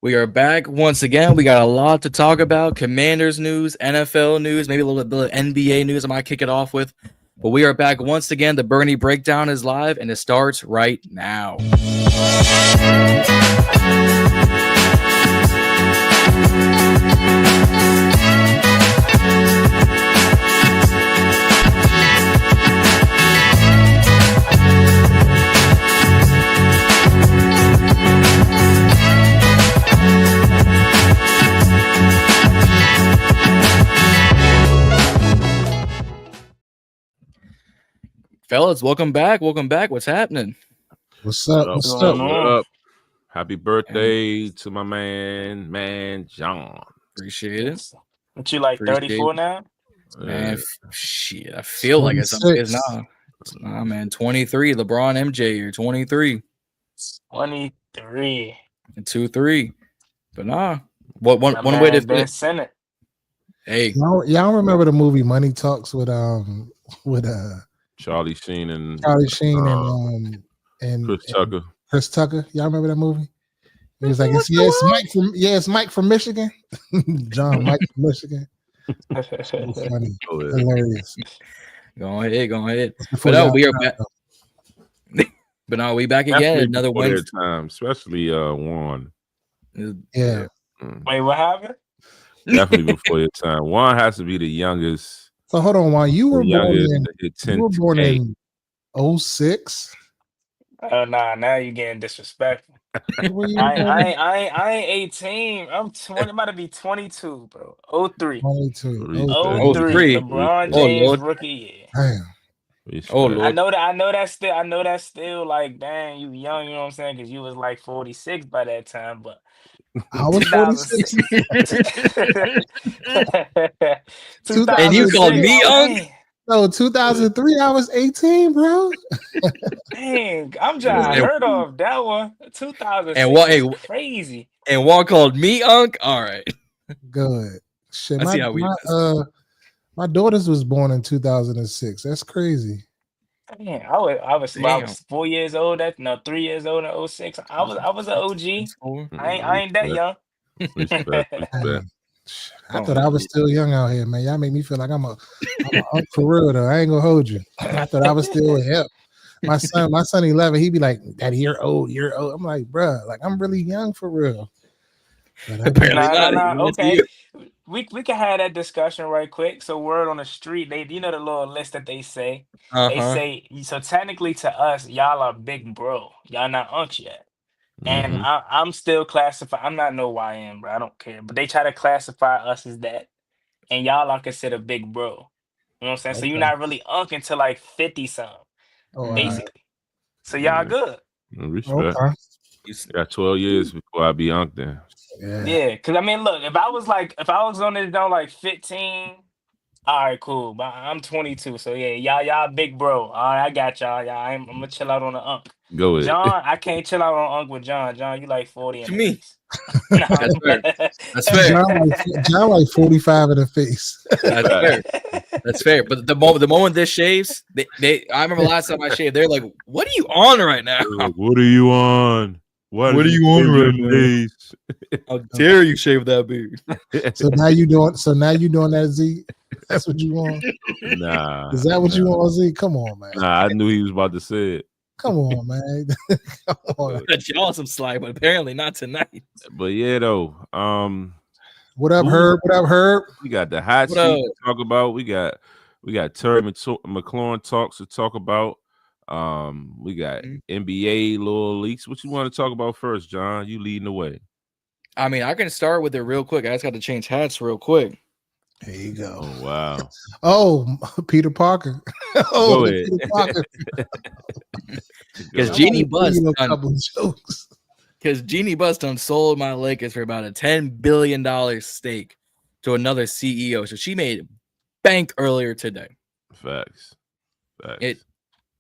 We are back once again. We got a lot to talk about. Commanders news, NFL news, maybe a little bit of NBA news I might kick it off with. But we are back once again. The Burgundy Breakdown is live, and it starts right now. Fellas, welcome back. Welcome back. What's happening? What's up? What's up? What up? Happy birthday to my man Jon. Appreciate it. What you like, 34 now? Man, shit. I feel like it's not. Nah, man. 23. LeBron MJ, you're 23. 23. And 2-3. But nah. One way to Ben Senate. Hey. Y'all remember the movie Money Talks with Charlie Sheen and and Chris Tucker. Chris Tucker. Y'all remember that movie? He was like, it's Mike from Michigan. John, Mike from Michigan. So funny. Hilarious. Go ahead. But no, we are back. But no, we back again. Another Wednesday time, especially Juan. Yeah. Wait, what happened? Definitely before your time. Juan has to be the youngest. So hold on, Juan. You were born in 06? Oh nah, now you're getting disrespectful. I ain't 18. I'm 20. About to be 22, bro. 03. 22. 03. 03. LeBron James rookie year. Damn. Oh Lord. I know that's still like, dang, you young, you know what I'm saying? Because you was like 46 by that time, but I was 46. And you called me young? No, 2003, I was 18, bro. Dang, I'm just heard of that one. 2006 and crazy. And Juan called me Unc? All right. Good. Shit, my daughters was born in 2006. That's crazy. Man, I was 4 years old. 3 years old in 06. I was an OG. I ain't that young. Respect. I thought I was still young out here, man. Y'all make me feel like I'm a for real though. I ain't gonna hold you. I thought I was still hip. My son 11, he'd be like, "Daddy, you're old." I'm like, bruh, like I'm really young for real. Apparently okay. We can have that discussion right quick. So word on the street, the little list that they say. They say, so technically to us, y'all are big bro. Y'all not unks yet. And I'm still classified. I'm not no YM, bro. I don't care. But they try to classify us as that. And y'all are considered big bro. You know what I'm saying? Okay. So you're not really unk until like 50 something. Basically. Right. So y'all good. Respect. Okay. You got 12 years before I be unk then. Yeah, because I mean, look, if I was on this down like 15, all right, cool. But I'm 22, so yeah, y'all big bro. All right, I got y'all. I'm gonna chill out on the unk. Go ahead. John, I can't chill out on unk with John. John, you like 40 in the face. That's fair. That's fair. John like 45 in the face. That's fair. That's fair. But the moment this shaves, I remember last time I shaved, they're like, "What are you on right now? What are you on? What are you on right now? How dare you shave that beard?" So now you doing that, Z? That's what you want? Nah. Is that what you want, Z? Come on, man. Nah, I knew he was about to say it. Come on, man. Come on. Y'all some slack, but apparently not tonight. But yeah, though. What up, Herb? What up, Herb? We got the hot seat to talk about. We got Terry McLaurin talks to talk about. We got NBA little leaks. What you want to talk about first, John? You leading the way. I mean, I can start with it real quick. I just got to change hats real quick. There you go. Oh, wow. Oh, Peter Parker. Go ahead. Peter Parker. Because Jeannie Buss done sold my Lakers for about a $10 billion stake to another CEO. So she made bank earlier today. Facts. It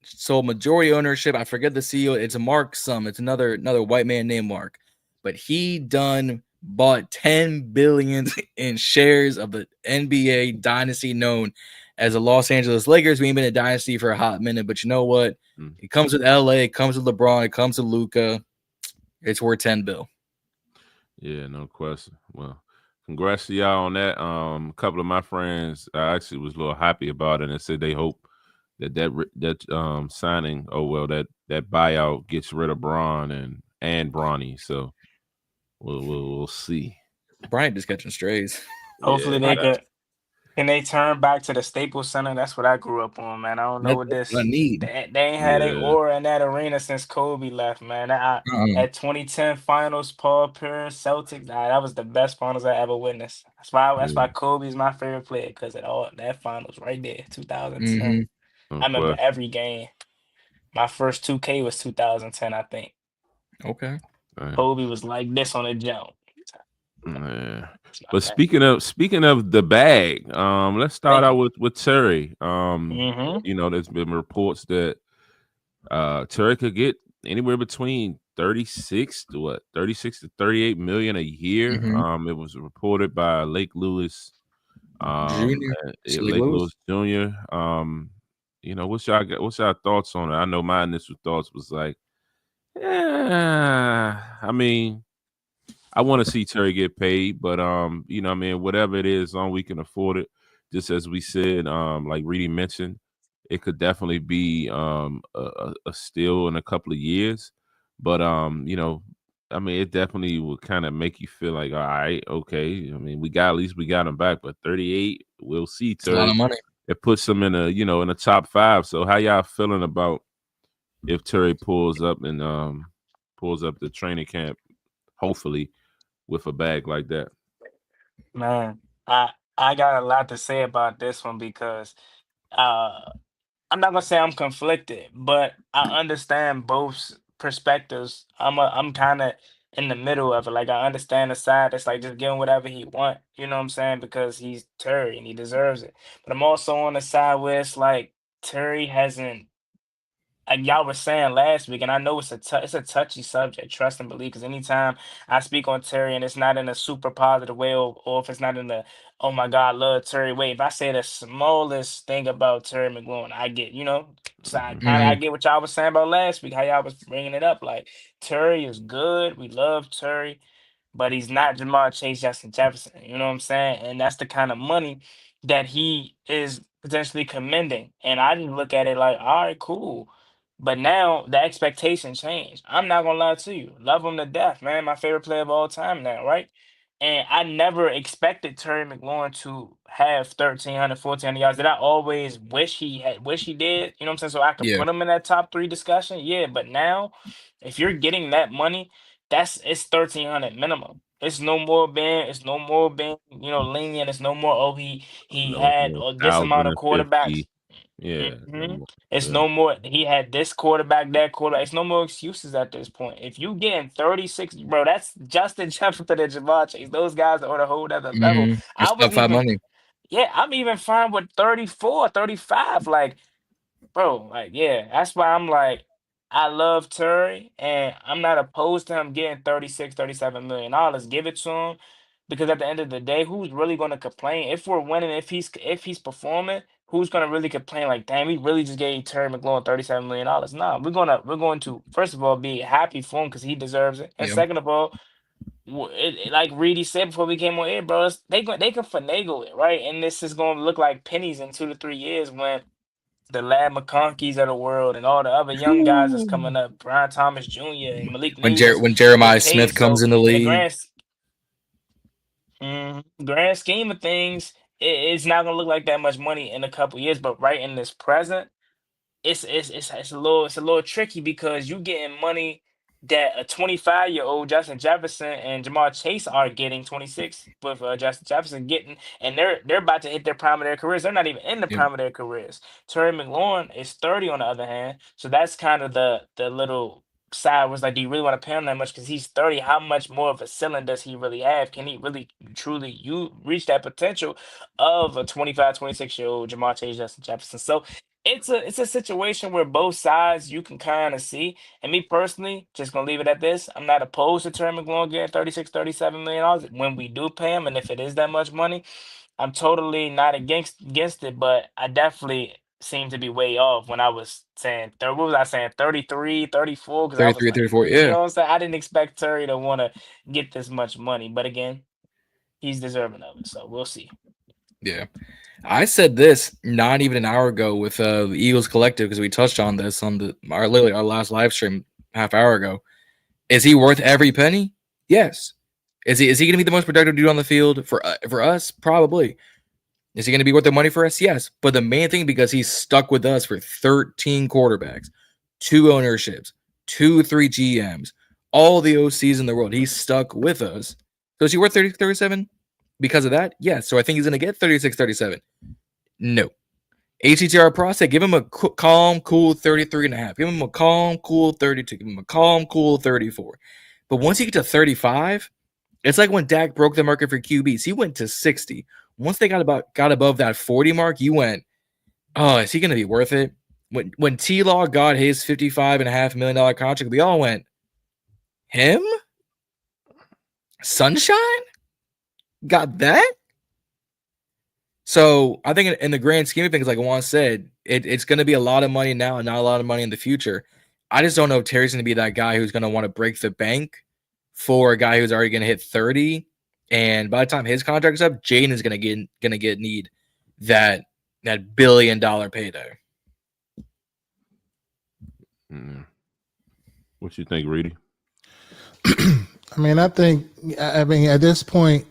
sold majority ownership. I forget the CEO. It's Mark some. It's another white man named Mark. But he done bought $10 billion in shares of the NBA dynasty known as the Los Angeles Lakers. We ain't been a dynasty for a hot minute, but you know what? It comes with LA, it comes with LeBron, it comes with Luka. It's worth $10 billion. Yeah, no question. Well, congrats to y'all on that. A couple of my friends I actually was a little happy about it and said they hope that signing, that buyout gets rid of Braun and Bronny. So we'll see. Bryant just catching strays. Hopefully Yeah, they could. Can they turn back to the Staples Center? That's what I grew up on, man. I don't know what That's what I this. need. They ain't had a yeah. aura in that arena since Kobe left, man. That 2010 Finals, Paul Pierce, Celtics. That was the best finals I ever witnessed. That's why Kobe's my favorite player, because of all that finals right there, 2010. No I remember question. every game. My first 2K was 2010, I think. Okay. Kobe was like this on the jump. Yeah. But speaking of the bag, let's start out with Terry. There's been reports that Terry could get anywhere between 36 to 38 million a year. It was reported by Lake Lewis, Junior. Lake Lewis Jr. What's y'all thoughts on it? I know my initial thoughts was like, I mean, I want to see Terry get paid, but whatever it is, we can afford it. Just as we said, like Reedie mentioned, it could definitely be a steal in a couple of years. But it definitely would kind of make you feel like, all right, okay. I mean, we got him back, but 38, we'll see. Terry, a lot of money. It puts him in in the top 5. So how y'all feeling about if Terry pulls up the training camp, hopefully, with a bag like that? Man, I got a lot to say about this one because I'm not gonna say I'm conflicted, but I understand both perspectives. I'm kind of in the middle of it. Like, I understand the side that's like just giving whatever he want. You know what I'm saying? Because he's Terry and he deserves it. But I'm also on the side where it's like Terry hasn't, like y'all were saying last week, and I know it's a touchy subject, trust and believe. Because anytime I speak on Terry and it's not in a super positive way, or if it's not in the oh my God, love Terry way, if I say the smallest thing about Terry McLaurin, I get, so I get what y'all was saying about last week, how y'all was bringing it up. Like, Terry is good, we love Terry, but he's not Jamar Chase, Justin Jefferson. You know what I'm saying? And that's the kind of money that he is potentially commending. And I just look at it like, all right, cool. But now the expectation changed. I'm not gonna lie to you. Love him to death, man. My favorite player of all time now, right? And I never expected Terry McLaurin to have 1,300, 1,400 yards. Did I always wish he did? You know what I'm saying? So I could put him in that top 3 discussion. Yeah, but now if you're getting that money, it's 1,300 minimum. It's no more being, lenient. It's no more, oh, he No had more this amount of 1,050. quarterbacks. Yeah, no Mhm. more. It's Yeah. no more. He had this quarterback, that quarterback. It's no more excuses at this point. If you getting 36, bro, that's Justin Jefferson and Jamar Chase. Those guys are on a whole other level. That's top 5 money. Yeah, I'm even fine with 34, 35. Like, bro, like, yeah, that's why I'm like, I love Terry, and I'm not opposed to him getting 36, $37 million. Give it to him, because at the end of the day, who's really going to complain if we're winning? If he's performing, who's going to really complain? Like, damn, we really just gave Terry McLaurin $37 million. Nah, we're going to first of all be happy for him because he deserves it, and Yeah. second of all, like Reedie said before we came on air, bro, they can finagle it, right? And this is going to look like pennies in 2 to 3 years when the Lad McConkeys of the world and all the other young guys that's coming up, Brian Thomas Jr. and Malik When Neighbors, Jeremiah get paid. Smith comes So in the in the league. grand scheme of things, it's not gonna look like that much money in a couple years. But right in this present, it's a little tricky because you getting money that a 25-year-old Justin Jefferson and Jamar Chase are getting 26, with Justin Jefferson getting, and they're about to hit their prime of their careers. They're not even in the Yep. prime of their careers. Terry McLaurin is 30 on the other hand, so that's kind of the little side was like, do you really want to pay him that much? Because he's 30. How much more of a ceiling does he really have? Can he really truly reach that potential of a 25, 26-year-old Jamar Chase, Justin Jefferson? So it's a situation where both sides you can kind of see. And me personally, just gonna leave it at this. I'm not opposed to Terry McLaurin getting 36, $37 million when we do pay him, and if it is that much money, I'm totally not against it. But I definitely seemed to be way off when I was saying, what was I saying, 33, 34? Because I was 33, like, 34. you know Yeah. what I'm saying? I didn't expect Terry to want to get this much money. But again, he's deserving of it. So we'll see. Yeah. I said this not even an hour ago with the Eagles Collective because we touched on this on our last live stream half hour ago. Is he worth every penny? Yes. Is he going to be the most productive dude on the field for us? Probably. Is he going to be worth the money for us? Yes. But the main thing, because he's stuck with us for 13 quarterbacks, 2 ownerships, 3 GMs, all the OCs in the world. He's stuck with us. So is he worth 37 because of that? Yes. So I think he's going to get 36, 37. No. HTTR process, give him a calm, cool 33.5. Give him a calm, cool 32. Give him a calm, cool 34. But once you get to 35, it's like when Dak broke the market for QBs. He went to 60. Once they got above that 40 mark, you went, oh, is he going to be worth it? When T-Law got his $55.5 million contract, we all went, him? Sunshine? Got that? So I think in the grand scheme of things, like Juan said, it's going to be a lot of money now and not a lot of money in the future. I just don't know if Terry's going to be that guy who's going to want to break the bank for a guy who's already going to hit 30. And by the time his contract is up, Jaden is going to need that $1 billion payday. What you think, Reedie? I mean, I mean, at this point,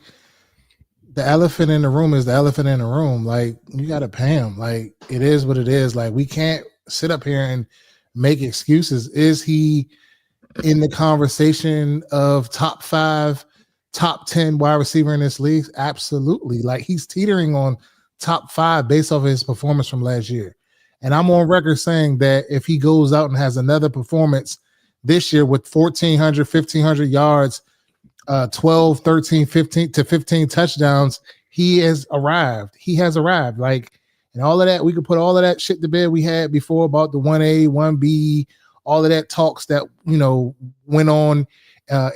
the elephant in the room is the elephant in the room. Like, you got to pay him. Like, it is what it is. Like, we can't sit up here and make excuses. Is he in the conversation of top 5, top 10 wide receiver in this league? Absolutely. Like, he's teetering on top 5 based off of his performance from last year. And I'm on record saying that if he goes out and has another performance this year with 1,400, 1,500 yards, 12, 13, 15 to 15 touchdowns, he has arrived. He has arrived. Like, and all of that, we could put all of that shit to bed we had before about the 1A, 1B, all of that talks that, you know, went on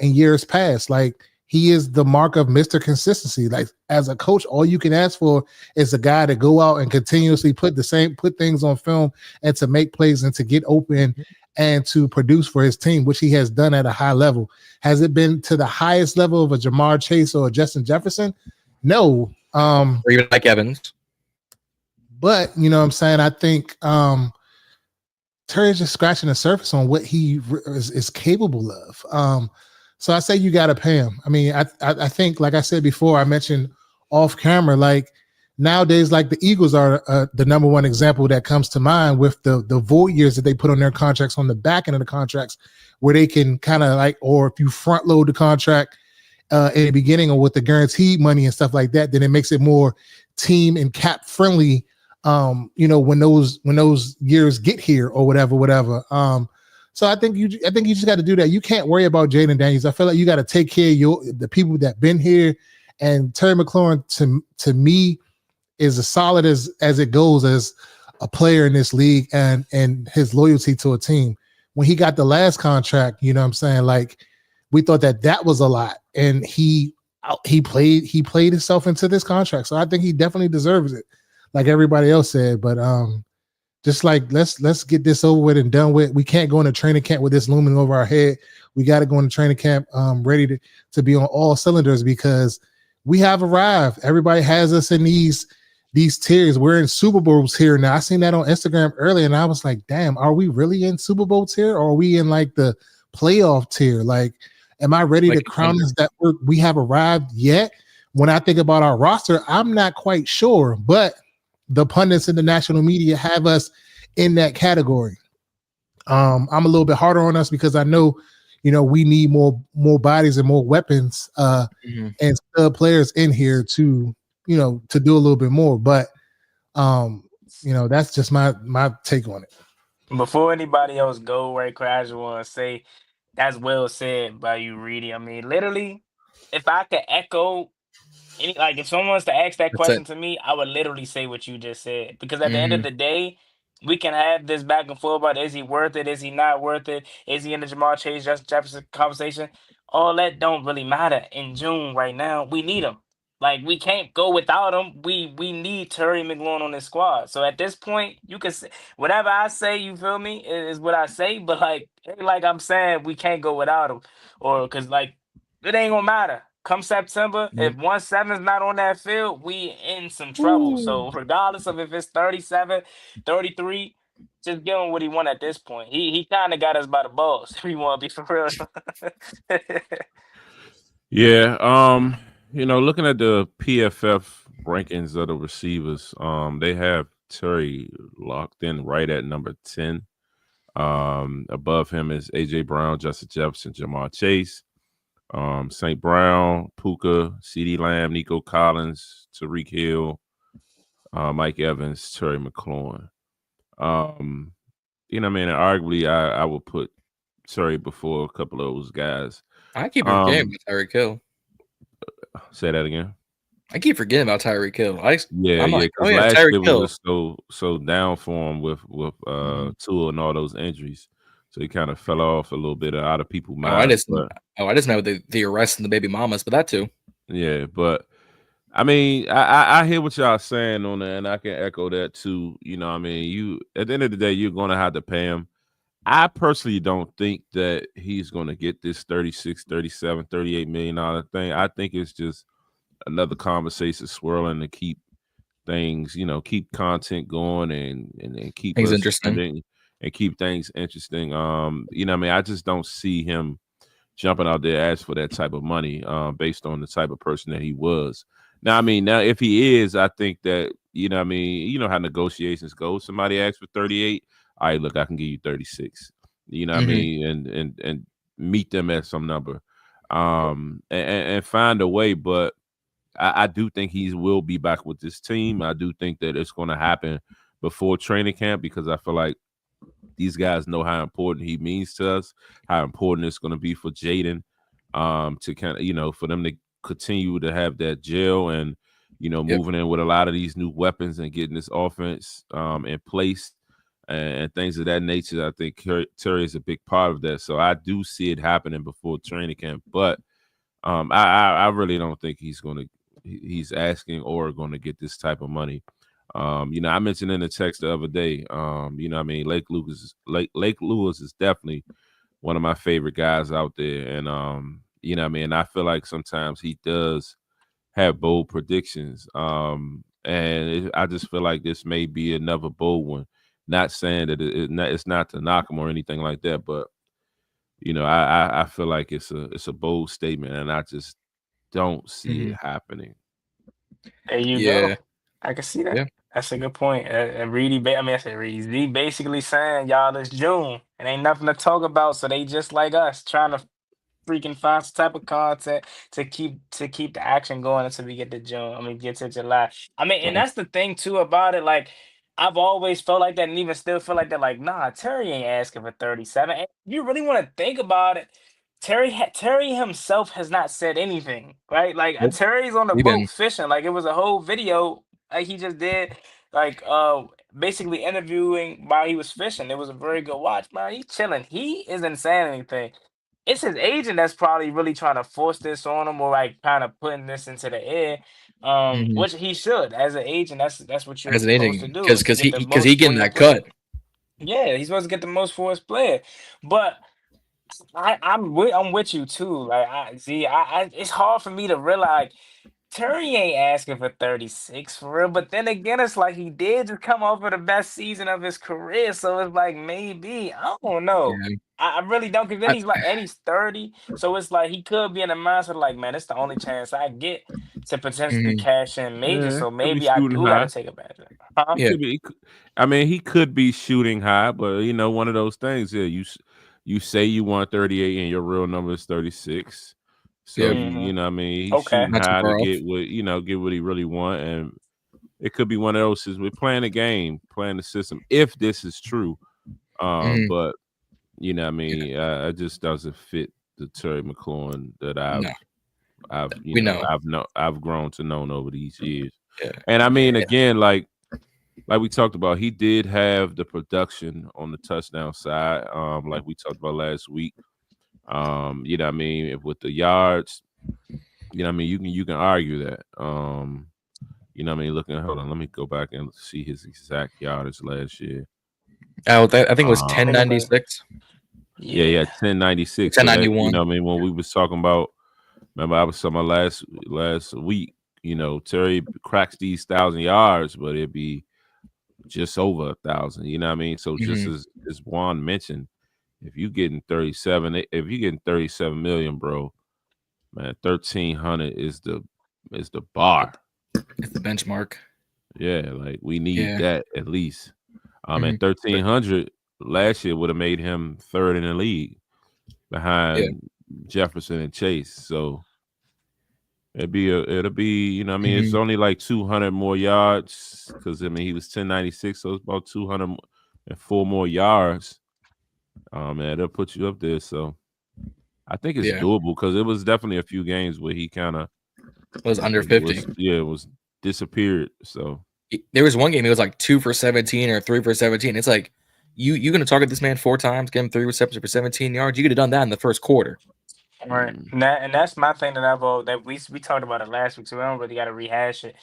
in years past. Like, he is the mark of Mr. Consistency. Like, as a coach, all you can ask for is a guy to go out and continuously put things on film and to make plays and to get open and to produce for his team, which he has done at a high level. Has it been to the highest level of a Jamar Chase or a Justin Jefferson? No. Or even like Evans. But, you know what I'm saying? I think Terry's just scratching the surface on what he is capable of. So I say you got to pay him. I mean, I think, like I said before, I mentioned off camera, like, nowadays, like, the Eagles are the number one example that comes to mind with the void years that they put on their contracts on the back end of the contracts, where they can kind of like, or if you front load the contract in the beginning or with the guaranteed money and stuff like that, then it makes it more team and cap friendly. You know, when those years get here or whatever. So I think you just got to do that. You can't worry about Jaden Daniels. I feel like you got to take care of the people that been here. And Terry McLaurin, to me, is as solid as it goes as a player in this league, and his loyalty to a team. When he got the last contract, you know what I'm saying? Like, we thought that was a lot, and he played himself into this contract. So I think he definitely deserves it, like everybody else said. But just like, let's get this over with and done with. We can't go into training camp with this looming over our head. We got to go into training camp ready to be on all cylinders, because we have arrived. Everybody has us in these tiers. We're in Super Bowls here now. I seen that on Instagram earlier, and I was like, damn, are we really in Super Bowl tier, or are we in like the playoff tier? Like, am I ready to crown us that we have arrived yet? When I think about our roster, I'm not quite sure, but the pundits in the national media have us in that category. I'm a little bit harder on us because I know, you know, we need more bodies and more weapons and stud players in here to, you know, to do a little bit more. But you know, that's just my take on it. Before anybody else go, right, Crash, I want to say that's well said by you, Reedie. I mean, literally, if I could echo if someone wants to ask that question to me, I would literally say what you just said. Because at the end of the day, we can have this back and forth about, is he worth it? Is he not worth it? Is he in the Jamar Chase, Justin Jefferson conversation? All that don't really matter in June right now. We need him. Like, we can't go without him. We need Terry McLaurin on this squad. So at this point, you can say whatever I say. You feel me? Is what I say. But like I'm saying, we can't go without him, or because like it ain't gonna matter. Come September, if 1-7's not on that field, we in some trouble. So regardless of if it's 37, 33, just give him what he want at this point. He kind of got us by the balls. If you want to be for real. Yeah. Looking at the PFF rankings of the receivers, they have Terry locked in right at number 10. Above him is AJ Brown, Justin Jefferson, Jamar Chase, St. Brown, Puka, CeeDee Lamb, Nico Collins, Tyreek Hill, Mike Evans, Terry McLaurin. Arguably I would put Terry before a couple of those guys. I keep forgetting about Tyreek Hill. Say that again. I keep forgetting about Tyreek Hill. Because last year was so down for him with Tua and all those injuries, so he kind of fell off a little bit out of people's minds. I just know the arrest and the baby mamas, but that too. Yeah, but I mean, I hear what y'all saying on that, and I can echo that too. You at the end of the day, you're gonna have to pay him. I personally don't think that he's going to get this 36, 37, $38 million thing. I think it's just another conversation swirling to keep things, keep content going and keep things interesting and keep things interesting. I just don't see him jumping out there ask for that type of money based on the type of person that he was. Now if he is, I think that, you know how negotiations go. Somebody asks for 38. All right, look, I can give you 36. You know what I mean? And meet them at some number. And find a way. But I do think he will be back with this team. I do think that it's going to happen before training camp because I feel like these guys know how important he means to us, how important it's going to be for Jaden to kind of, for them to continue to have that gel and, moving in with a lot of these new weapons and getting this offense in place. And things of that nature. I think Terry is a big part of that. So I do see it happening before training camp. But I really don't think he's asking or going to get this type of money. I mentioned in the text the other day, Lake Lewis is definitely one of my favorite guys out there. And, I feel like sometimes he does have bold predictions. I just feel like this may be another bold one. Not saying that it's not to knock him or anything like that, but I feel like it's a bold statement, and I just don't see it happening. There you go. I can see that. Yeah. That's a good point. Reedie Zee basically saying, y'all, it's June and ain't nothing to talk about, so they just like us trying to freaking find some type of content to keep the action going until we get to get to July. And that's the thing too about it. Like, I've always felt like that and even still feel like that. Like, nah, Terry ain't asking for 37. And if you really want to think about it, Terry himself has not said anything, right? Like, Terry's on the boat fishing. Like, it was a whole video like he just did, like basically interviewing while he was fishing. It was a very good watch, man. He's chilling. He isn't saying anything. It's his agent that's probably really trying to force this on him or like kind of putting this into the air. Which he should, as an agent. That's what you're supposed to do. Because he getting that cut. Yeah, he's supposed to get the most for his player. But I'm with you too. Like it's hard for me to realize Terry ain't asking for 36 for real. But then again, it's like he did just come off of the best season of his career. So it's like maybe I don't know. Yeah. I really don't, because then he's 30, so it's like he could be in the mindset like, man, it's the only chance I get to potentially cash in major. So maybe I do gotta take advantage of it. Huh? Yeah. He could be shooting high, but one of those things. Yeah, you say you want 38 and your real number is 36. So he's shooting high to get what he really want, and it could be one of those. We're playing a game, playing the system. If this is true, but. It just doesn't fit the Terry McLaurin that I've grown to know over these years. Yeah. And again, like we talked about, he did have the production on the touchdown side, like we talked about last week. With the yards, You know what I mean? You can argue that. You know what I mean? Hold on, let me go back and see his exact yardage last year. I think it was 1096. Yeah, 1096. 1091. You know what I mean? When we was talking about, remember I was talking about last week, you know, Terry cracks these 1,000 yards, but it'd be just over 1,000. You know what I mean? So just as Juan mentioned, if you getting 37 million, bro, man, 1,300 is the bar. It's the benchmark. Yeah, like we need that at least. And 1,300 last year would have made him third in the league behind Jefferson and Chase. So it'll be you know what I mean, it's only like 200 more yards because I mean he was 1096, so it's about 204 more yards. Man, it'll put you up there. So I think it's doable because it was definitely a few games where he kind of was under 50. It was disappeared. So there was one game he was like 2 for 17 or 3 for 17. It's like you gonna target this man 4 times, get him 3 receptions for 17 yards. You could have done that in the first quarter. Right. And that's my thing that we talked about it last week, so we don't really got to rehash it.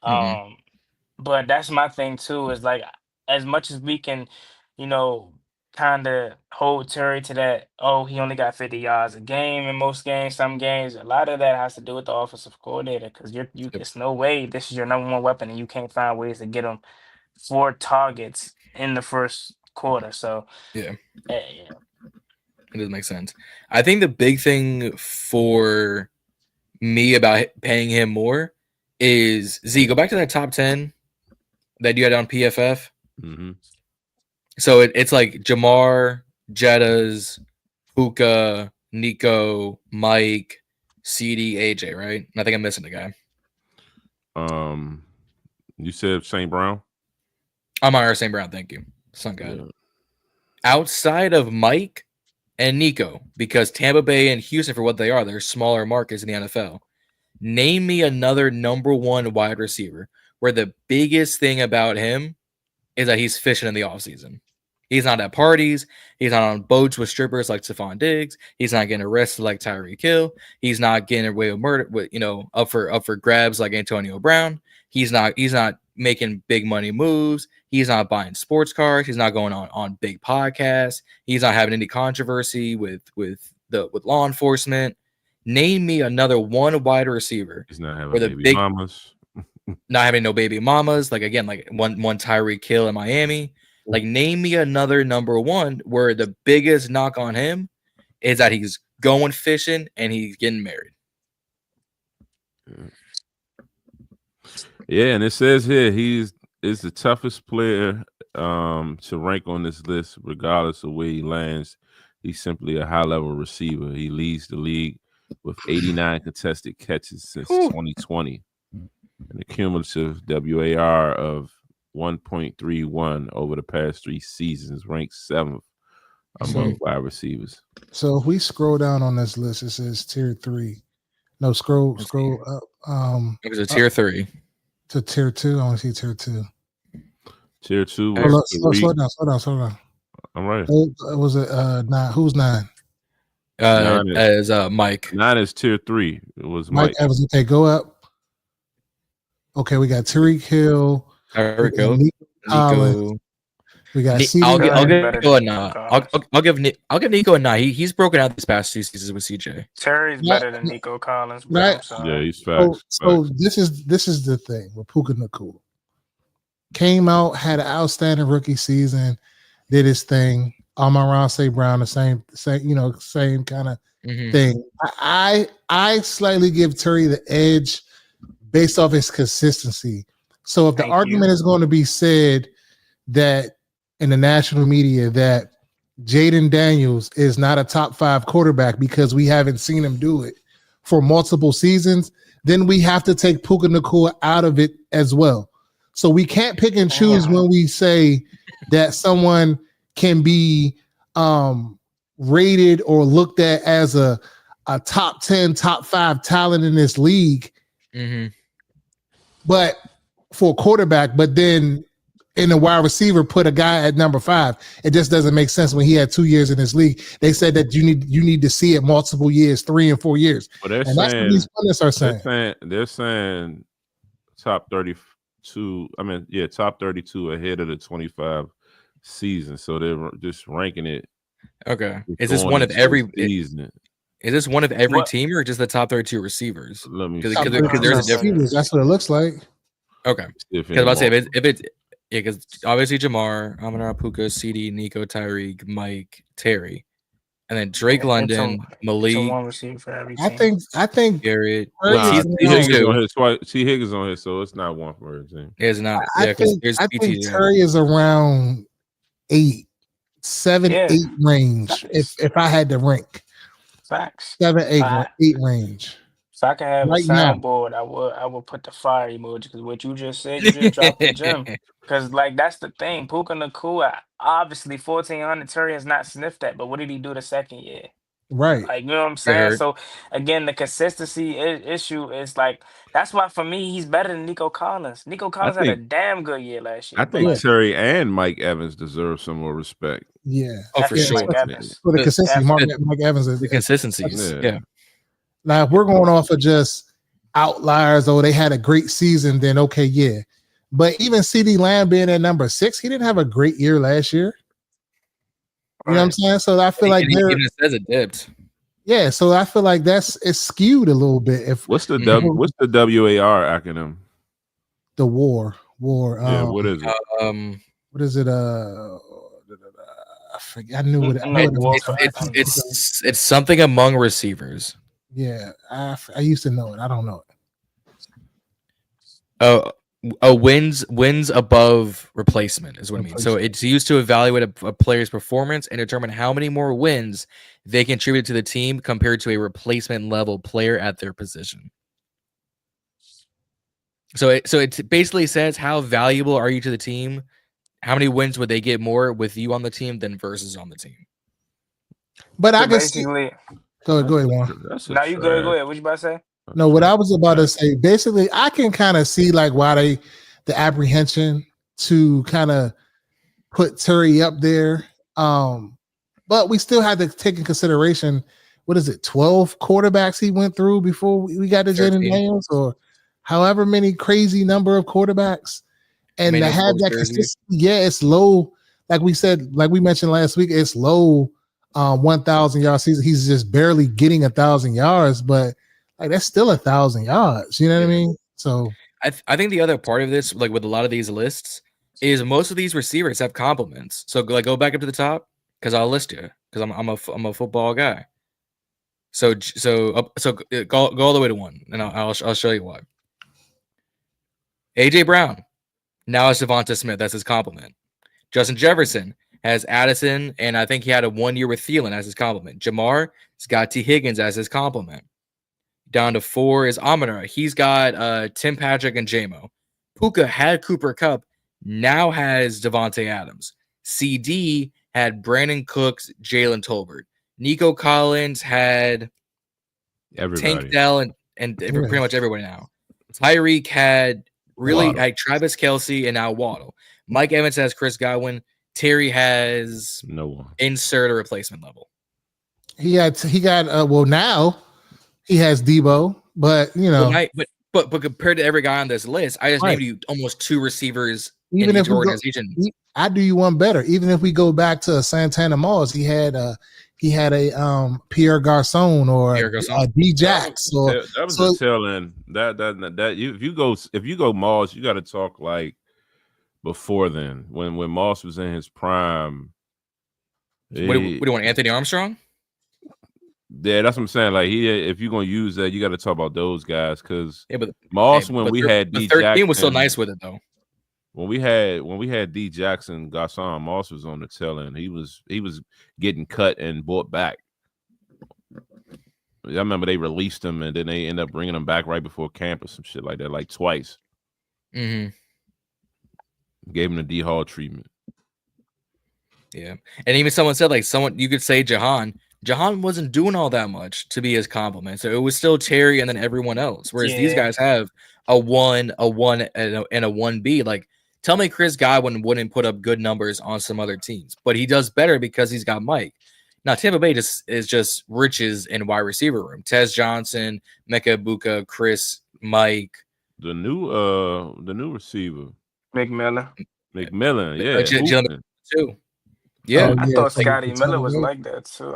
But that's my thing too, is like as much as we can, you know, kind of hold Terry to that, oh, he only got 50 yards a game in most games, some games, a lot of that has to do with the offensive coordinator because it's no way this is your number one weapon and you can't find ways to get him 4 targets in the first quarter. So it doesn't make sense. I think the big thing for me about paying him more is Zee, go back to that top 10 that you had on PFF. So it's like Jamar, Jettas, Puka, Nico, Mike, CD, AJ, right? And I think I'm missing a guy. You said St. Brown? I'm on St. Brown, thank you. Sun guy. Yeah. Outside of Mike and Nico, because Tampa Bay and Houston, for what they are, they're smaller markets in the NFL. Name me another number 1 wide receiver where the biggest thing about him is that he's fishing in the offseason. He's not at parties. He's not on boats with strippers like Stephon Diggs. He's not getting arrested like Tyreek Hill. He's not getting away with murder, up for grabs like Antonio Brown. He's not making big money moves. He's not buying sports cars. He's not going on big podcasts. He's not having any controversy with law enforcement. Name me another one wide receiver. He's not having baby mamas. Not having no baby mamas. Like again, like one Tyreek Hill in Miami. Like name me another number 1 where the biggest knock on him is that he's going fishing and he's getting married. Yeah, and it says here is the toughest player to rank on this list, regardless of where he lands. He's simply a high-level receiver. He leads the league with 89 contested catches since 2020, and a cumulative WAR of 1.31 over the past 3 seasons, ranked 7th among wide receivers. So if we scroll down on this list, it says tier 3. No, scroll up. It was a tier 3 to tier 2. I want to see tier 2. Tier 2. Slow down. All right. Was it 9? Who's 9? As Mike. 9 is tier 3. It was Mike Evans. Okay, go up. Okay, we got Tyreek Hill. Nico. We got. I'll give Nico a 9. He's broken out these past 2 seasons with CJ. Terry's better than Nico Collins. Right? Yeah, he's fast. So this is the thing with Puka Nacua. Came out, had an outstanding rookie season, did his thing. Amon-Ra St. Brown, the same kind of thing. I slightly give Terry the edge based off his consistency. So if the argument is going to be said that in the national media that Jaden Daniels is not a top 5 quarterback because we haven't seen him do it for multiple seasons, then we have to take Puka Nacua out of it as well. So we can't pick and choose when we say that someone can be rated or looked at as a top 10, top 5 talent in this league. But for a quarterback, but then in a wide receiver put a guy at number 5. It just doesn't make sense when he had 2 years in this league. They said that you need to see it multiple years, 3 and 4 years. But they're and that's what these pundits are saying. They're saying top 32. I mean, yeah, top 32 ahead of the 25 season. So they're just ranking it. Okay. Is this one of every season? Is this one of every team or just the top 32 receivers? Let me because there's a difference. That's what it looks like. Okay. Because I'll say if it's because obviously Jamar, Amon-Ra, Puka, CD, Nico, Tyreek, Mike, Terry, and then Drake London, Malik. One receiver for every team. I think Garrett. T. Higgins on here, so it's not one for every team. It's not. I think Terry is around 8, 7, 8 range. If I had to rank. Facts. 7, 8 range. So I can have a soundboard. I would put the fire emoji because what you just said, you just dropped the gem. Because like that's the thing. Puka Nacua, obviously 1,400. Terry has not sniffed that, but what did he do the second year? Right. Like you know what I'm saying. So again, the consistency issue is like that's why for me he's better than Nico Collins. Nico Collins had a damn good year last year. I think Terry and Mike Evans deserve some more respect. Yeah. For sure. For the consistency, Mike Evans is the consistency. Yeah. Now, if we're going off of just outliers, they had a great season, then okay, yeah. But even CD Lamb being at number 6, he didn't have a great year last year. You know what I'm saying? So I feel like even says it dipped. Yeah, so I feel like it's skewed a little bit. What's the WAR acronym? The war. Yeah, what is it? What is it? I forget. I knew it. It's something among receivers. Yeah, I used to know it. I don't know it. Wins above replacement is what I mean. So it's used to evaluate a player's performance and determine how many more wins they contributed to the team compared to a replacement level player at their position. So it basically says how valuable are you to the team? How many wins would they get more with you on the team than versus on the team? But I can see. Go ahead, Juan. Now you go ahead. What you about to say? No, what I was about to say, basically, I can kind of see like why the apprehension to kind of put Terry up there. But we still had to take in consideration, 12 quarterbacks he went through before we got to Jaden Daniels, or however many crazy number of quarterbacks. And to have that consistency, it's low. Like we said, like we mentioned last week, it's low 1,000 yard season. He's just barely getting 1,000 yards, but like that's still 1,000 yards. You know what I mean? So I think the other part of this, like with a lot of these lists, is most of these receivers have compliments. So like go back up to the top because I'll list you because I'm a football guy. So go all the way to 1, and I'll show you why. AJ Brown now it's Devonta Smith. That's his compliment. Justin Jefferson has Addison, and I think he had a 1 year with Thielen as his compliment. Jamar has got T. Higgins as his compliment. Down to 4 is Amon-Ra. He's got Tim Patrick and J-Mo. Puka had Cooper Kupp, now has Devontae Adams. CD had Brandon Cooks, Jalen Tolbert. Nico Collins had Tank Dell and pretty much everybody now. Tyreek had Travis Kelce and now Waddle. Mike Evans has Chris Godwin. Terry has no one. Insert a replacement level. Now he has Debo, but you know, but compared to every guy on this list, I just named you almost 2 receivers even in if each organization. I do you one better. Even if we go back to Santana Moss, he had a Pierre Garçon or D Jax. That was the tail end. If you go Moss, you got to talk like before then when Moss was in his prime. What do you want, Anthony Armstrong? Yeah, that's what I'm saying. Like if you're gonna use that, you got to talk about those guys because Moss when we had D Jackson was so nice with it though. When we had D Jackson, Garçon, Moss was on the tail end. He was getting cut and brought back. I remember they released him and then they end up bringing him back right before camp or some shit like that, like twice. Mm-hmm. Gave him the D Hall treatment. Yeah, and even someone said you could say Jahan wasn't doing all that much to be his compliment. So it was still Terry and then everyone else. Whereas these guys have a 1, a 1, and a 1B. Like Tell me Chris Godwin wouldn't put up good numbers on some other teams, but he does better because he's got Mike. Now, Tampa Bay is just riches in wide receiver room. Tez Johnson, Mecca Ibuka, Chris, Mike. The new receiver. McMillan, yeah. Too. Yeah. I thought Scotty Miller was like that too.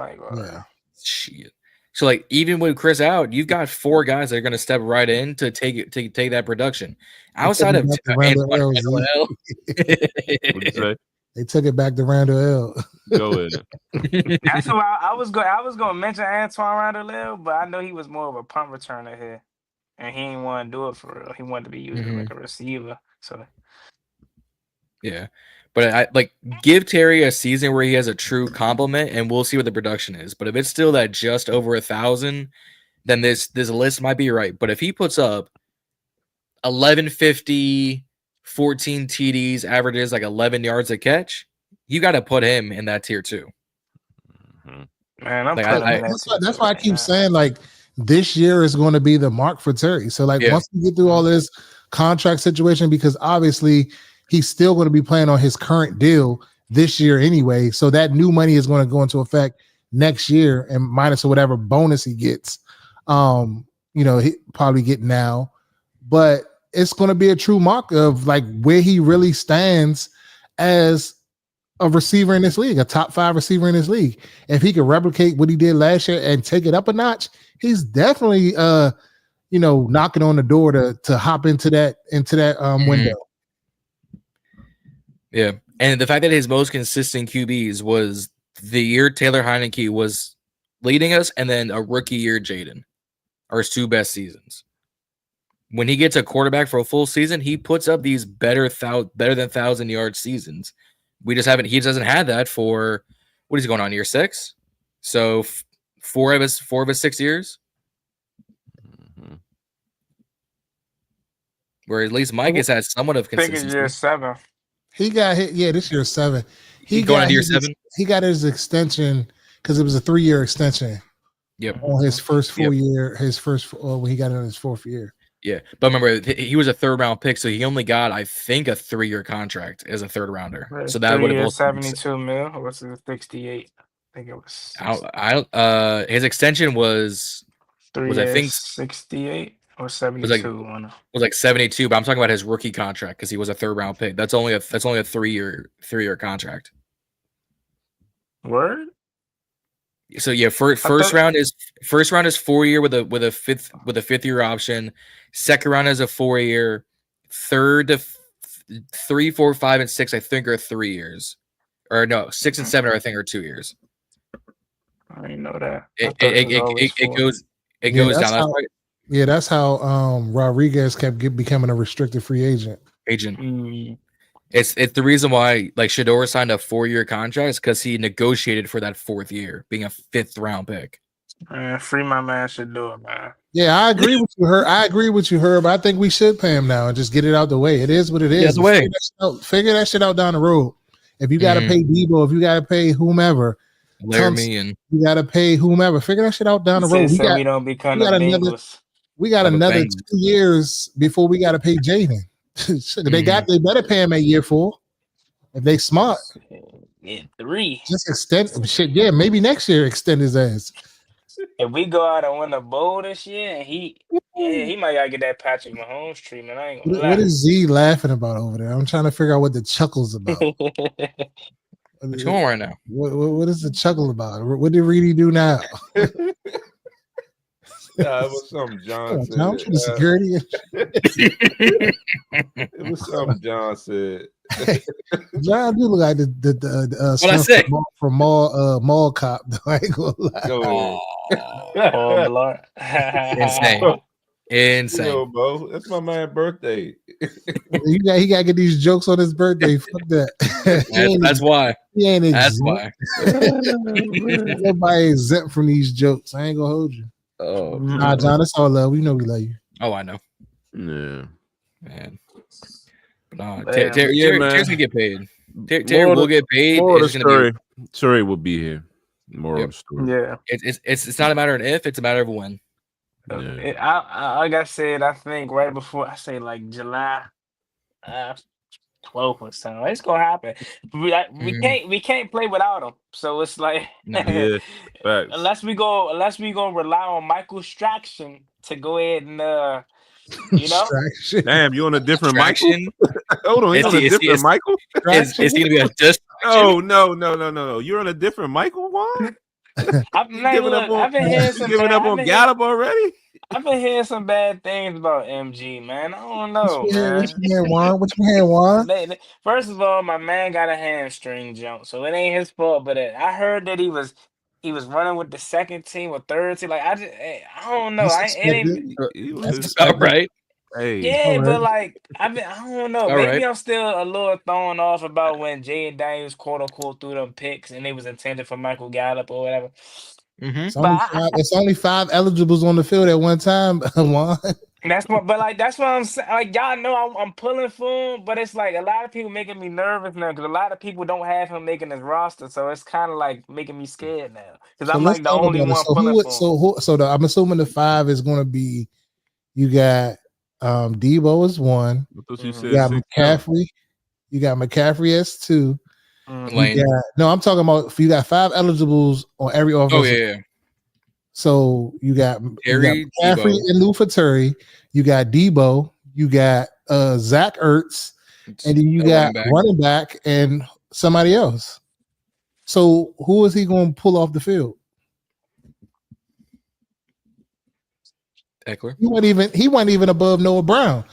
Shit. So like even with Chris out, you've got 4 guys that are going to step right in to take that production. Outside of Randall L. What'd you say? They took it back to Randall L. Go ahead. That's why I was going to mention Antoine Randall L, but I know he was more of a punt returner here, and he didn't want to do it for real. He wanted to be used like a receiver. So yeah. But I like give Terry a season where he has a true compliment, and we'll see what the production is. But if it's still that just over 1,000, then this list might be right. But if he puts up 1150, 14 TDs, averages like 11 yards a catch, you got to put him in that tier too. Man, I'm that's why I keep saying like this year is going to be the mark for Terry. So like once we get through all this contract situation, because obviously he's still going to be playing on his current deal this year anyway. So that new money is going to go into effect next year, and minus whatever bonus he gets, he probably get now. But it's going to be a true mark of like where he really stands as a receiver in this league, a top 5 receiver in this league. If he could replicate what he did last year and take it up a notch, he's definitely knocking on the door to hop into that window. Yeah, and the fact that his most consistent QBs was the year Taylor Heineke was leading us, and then a rookie year Jaden are his 2 best seasons. When he gets a quarterback for a full season, he puts up these better than 1,000-yard seasons. He doesn't have that for what is he going on year 6? So 4 of his 6 years. Where at least Mike has had somewhat of consistency. I think it's year 7. He got hit. Yeah, this year 7. He going into year 7. He got his extension because it was a 3-year extension. Yep. On his first full year, when he got in his 4th year. Yeah, but remember he was a 3rd-round pick, so he only got, I think, a 3-year contract as a 3rd-rounder. Right. So that would have 72 mil. Or was it 68? I think it was. His extension was 3 years, I think 68 or 72. Was like 72, but I'm talking about his rookie contract because he was a 3rd-round pick. That's only a 3-year contract. Word. So yeah, first round is 4-year with a 5th year option. 2nd round is a 4-year. 3rd to 3, 4, 5, and 6 I think are 3 years, or no, 6 and 7 are I think are 2 years. I didn't know that. It goes down. That's how Rodriguez kept becoming a restricted free agent. It's the reason why like Shador signed a 4-year contract is because he negotiated for that 4th year, being a 5th-round pick. Free my man Shador, man. Yeah, I agree with you, Herb. I think we should pay him now and just get it out the way. It is what it is. Figure that shit out down the road. If you got to pay Debo, if you got to pay whomever, Laramie, you got to pay whomever. Figure that shit out down the road. We got another 2 years before we got to pay Jaden. They better pay him at year 4 if they smart. Yeah, 3. Just extend shit. Yeah, maybe next year extend his ass. If we go out and win the bowl this year, he might gotta get that Patrick Mahomes treatment. I ain't gonna lie. What is Z laughing about over there? I'm trying to figure out what the chuckle's about. What's going on right now? What is the chuckle about? What did Reedie do now? Nah, it was something John said. John from security. It was something John said. John do look like the what I say from mall cop. I ain't gonna lie. Oh Lord, insane. Yo, bro, that's my man's birthday. He gotta get these jokes on his birthday. Fuck that. That's why. He ain't That's why. Nobody exempt from these jokes. I ain't gonna hold you. Oh, nah, John, that's all love. We know we love you. Oh, I know. Yeah, man. Terry's gonna get paid. Terry will get paid. Terry will be here. More of the story. Yeah, it's not a matter of if, it's a matter of when. I like I said, I think right before I say like July, 12%. It's gonna happen. We can't play without him. So it's like Yeah, facts. unless we go rely on Michael Straction to go ahead and you know. Damn, you on a different Michael? Traction. Hold on, he's on a different Michael. Is he gonna be a just? No. You're on a different Michael, Juan. I've been hearing some giving up on Gallup already. I've been hearing some bad things about MG, man. I don't know, man. What you hear, Juan? First of all, my man got a hamstring jump, so it ain't his fault. But I heard that he was running with the second team or third team. Like I don't know. That's about right. Hey, yeah, right. but like I don't know. Maybe I'm still a little thrown off about when Jay Daniels quote unquote threw them picks and it was intended for Michael Gallup or whatever. It's only 5 eligibles on the field at one time. Juan. That's what I'm saying. Like y'all know, I'm pulling for him, but it's like a lot of people making me nervous now because a lot of people don't have him making his roster, so it's kind of like making me scared now because I'm like the only one pulling for him. I'm assuming the 5 is going to be. You got Debo as 1. You got McCaffrey. You got McCaffrey as 2. I'm talking about you got 5 eligibles on every offense. Oh yeah. So you got McCaffrey Debo. and Lou Faturi. You got Debo. You got Zach Ertz, and then you got running back and somebody else. So who is he going to pull off the field? Eckler. He wasn't even above Noah Brown.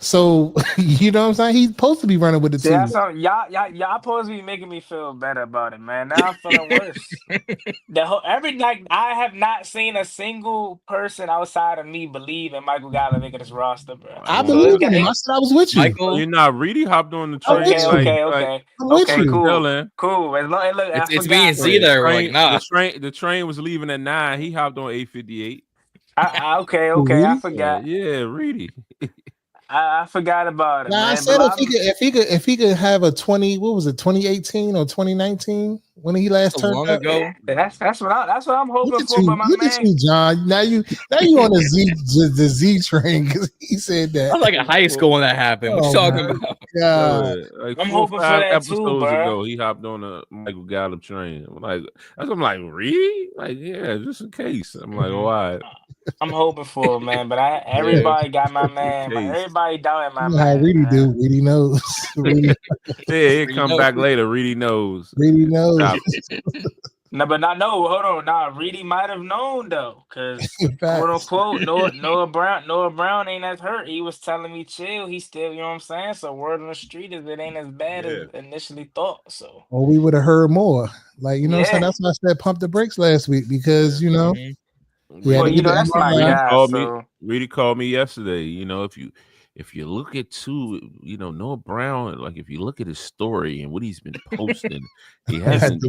So you know what I'm saying? He's supposed to be running with the team. Y'all supposed to be making me feel better about it, man. Now I'm feeling worse. I have not seen a single person outside of me believe in Michael Gallup making his roster, bro. I believe in him. I said I was with you. Michael, you're not Reedie hopped on the train. Okay, cool. As long, look, it's me and Zee there. Like, nah. The train was leaving at 9. He hopped on 8:58. Okay, I forgot. Yeah, Reedie. I forgot about it. Now, man. I said if he could have a 2018 or 2019 when he last turned long up. ago. That's what I'm hoping for. But my look at you, John. Now you on the Z train because he said that. I was like in high school when that happened. What you talking about? Yeah, like I'm hoping for that episodes too, bro. ago, he hopped on a Michael Gallup train. I'm like, Reedie? Like, yeah, just in case. I'm like, all right. I'm hoping for it, man. But everybody got my man. Everybody doubted my man. How Reedie do? Reedie knows. Yeah, he'll come back later. Reedie knows. Reedie knows. No, but not no. Hold on. Nah, Reedie might have known though, because quote unquote Noah Brown ain't as hurt. He was telling me chill. He still, you know what I'm saying. So word on the street is it ain't as bad as initially thought. So well, we would have heard more. Like what I'm saying. That's why I said pump the brakes last week because well, that's my guy. Reedie called me yesterday. If you look at Noah Brown, like if you look at his story and what he's been posting, he hasn't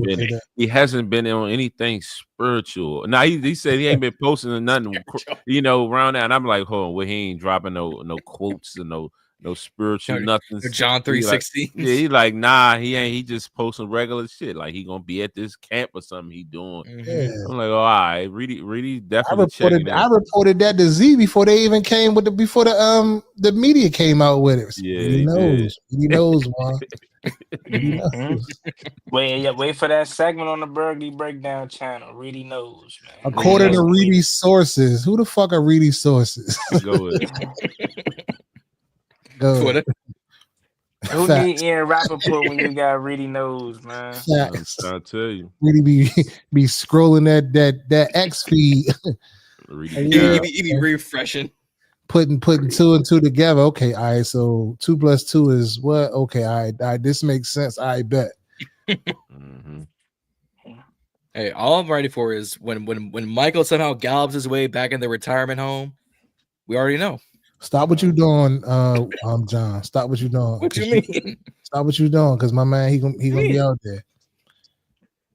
been on anything spiritual. Now he said he ain't been posting nothing, around that. And I'm like, hold on, well, he ain't dropping no quotes and no spiritual nothing. John 3:16. Yeah, he like, nah, he ain't. He just posting regular shit. Like he gonna be at this camp or something he doing. I'm like, all right, Reedie definitely. I reported that to Z before they even came with before the media came out with it. Yeah, he knows. He knows, man. Wait for that segment on the Burgundy Breakdown channel. Reedie knows, man. According to Reedie's sources, who the fuck are Reedie's sources? Go ahead. Twitter. Who need Ian Rappaport when you got Reedie knows, man? I'll tell you. Reedie be scrolling that X feed. He be refreshing. Putting 2 and 2 together. Okay, all right. So 2 + 2 is what? Okay, all right. This makes sense. I bet. Hey, all I'm ready for is when Michael somehow gallops his way back in the retirement home. We already know. Stop what you doing, John. Stop what you doing. What you mean? Stop what you doing, because my man, he gonna be out there.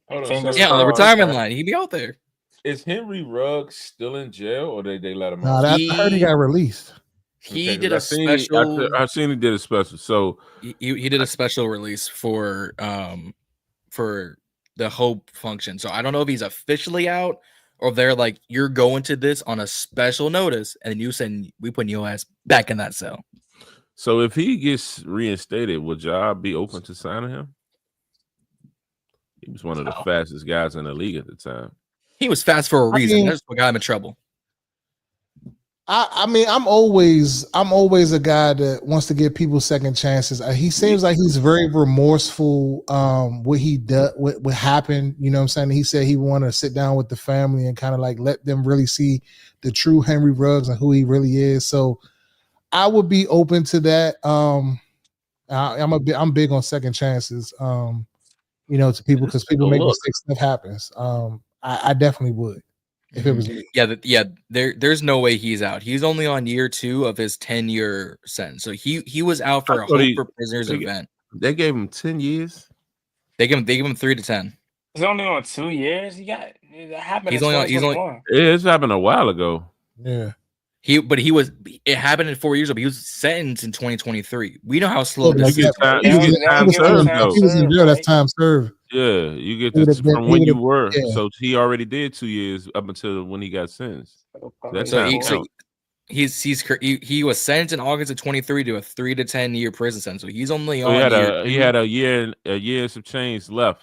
On the retirement line, he be out there. Is Henry Ruggs still in jail, or they let him out? I heard he got released. He did a special. I've seen he did a special. So he did a special release for the Hope function. So I don't know if he's officially out. Or they're like, you're going to this on a special notice, and you said we putting your ass back in that cell. So if he gets reinstated, would y'all be open to signing him? He was one of the fastest guys in the league at the time. He was fast for a reason. That's what got him in trouble. I mean, I'm always a guy that wants to give people second chances. He seems like he's very remorseful. What he did, what happened. You know what I'm saying? He said he wanted to sit down with the family and kind of like let them really see the true Henry Ruggs and who he really is. So I would be open to that. I'm big on second chances. To people, because people make mistakes, stuff happens. I definitely would. If it was there's no way he's out. He's only on year 2 of his 10-year sentence. So he was out for a Hope for Prisoners event. They gave him 10 years. They give him 3 to 10. He's only on 2 years. That happened. It's happened a while ago. Yeah. It happened in 4 years ago. But he was sentenced in 2023. We know how slow this is. He was in jail. That's time served. Yeah, you get this from when you were. Yeah. So he already did 2 years up until when he got sentenced. He was sentenced in August of 23 to a 3 to 10 year prison sentence. So he's only on. He had a year some change left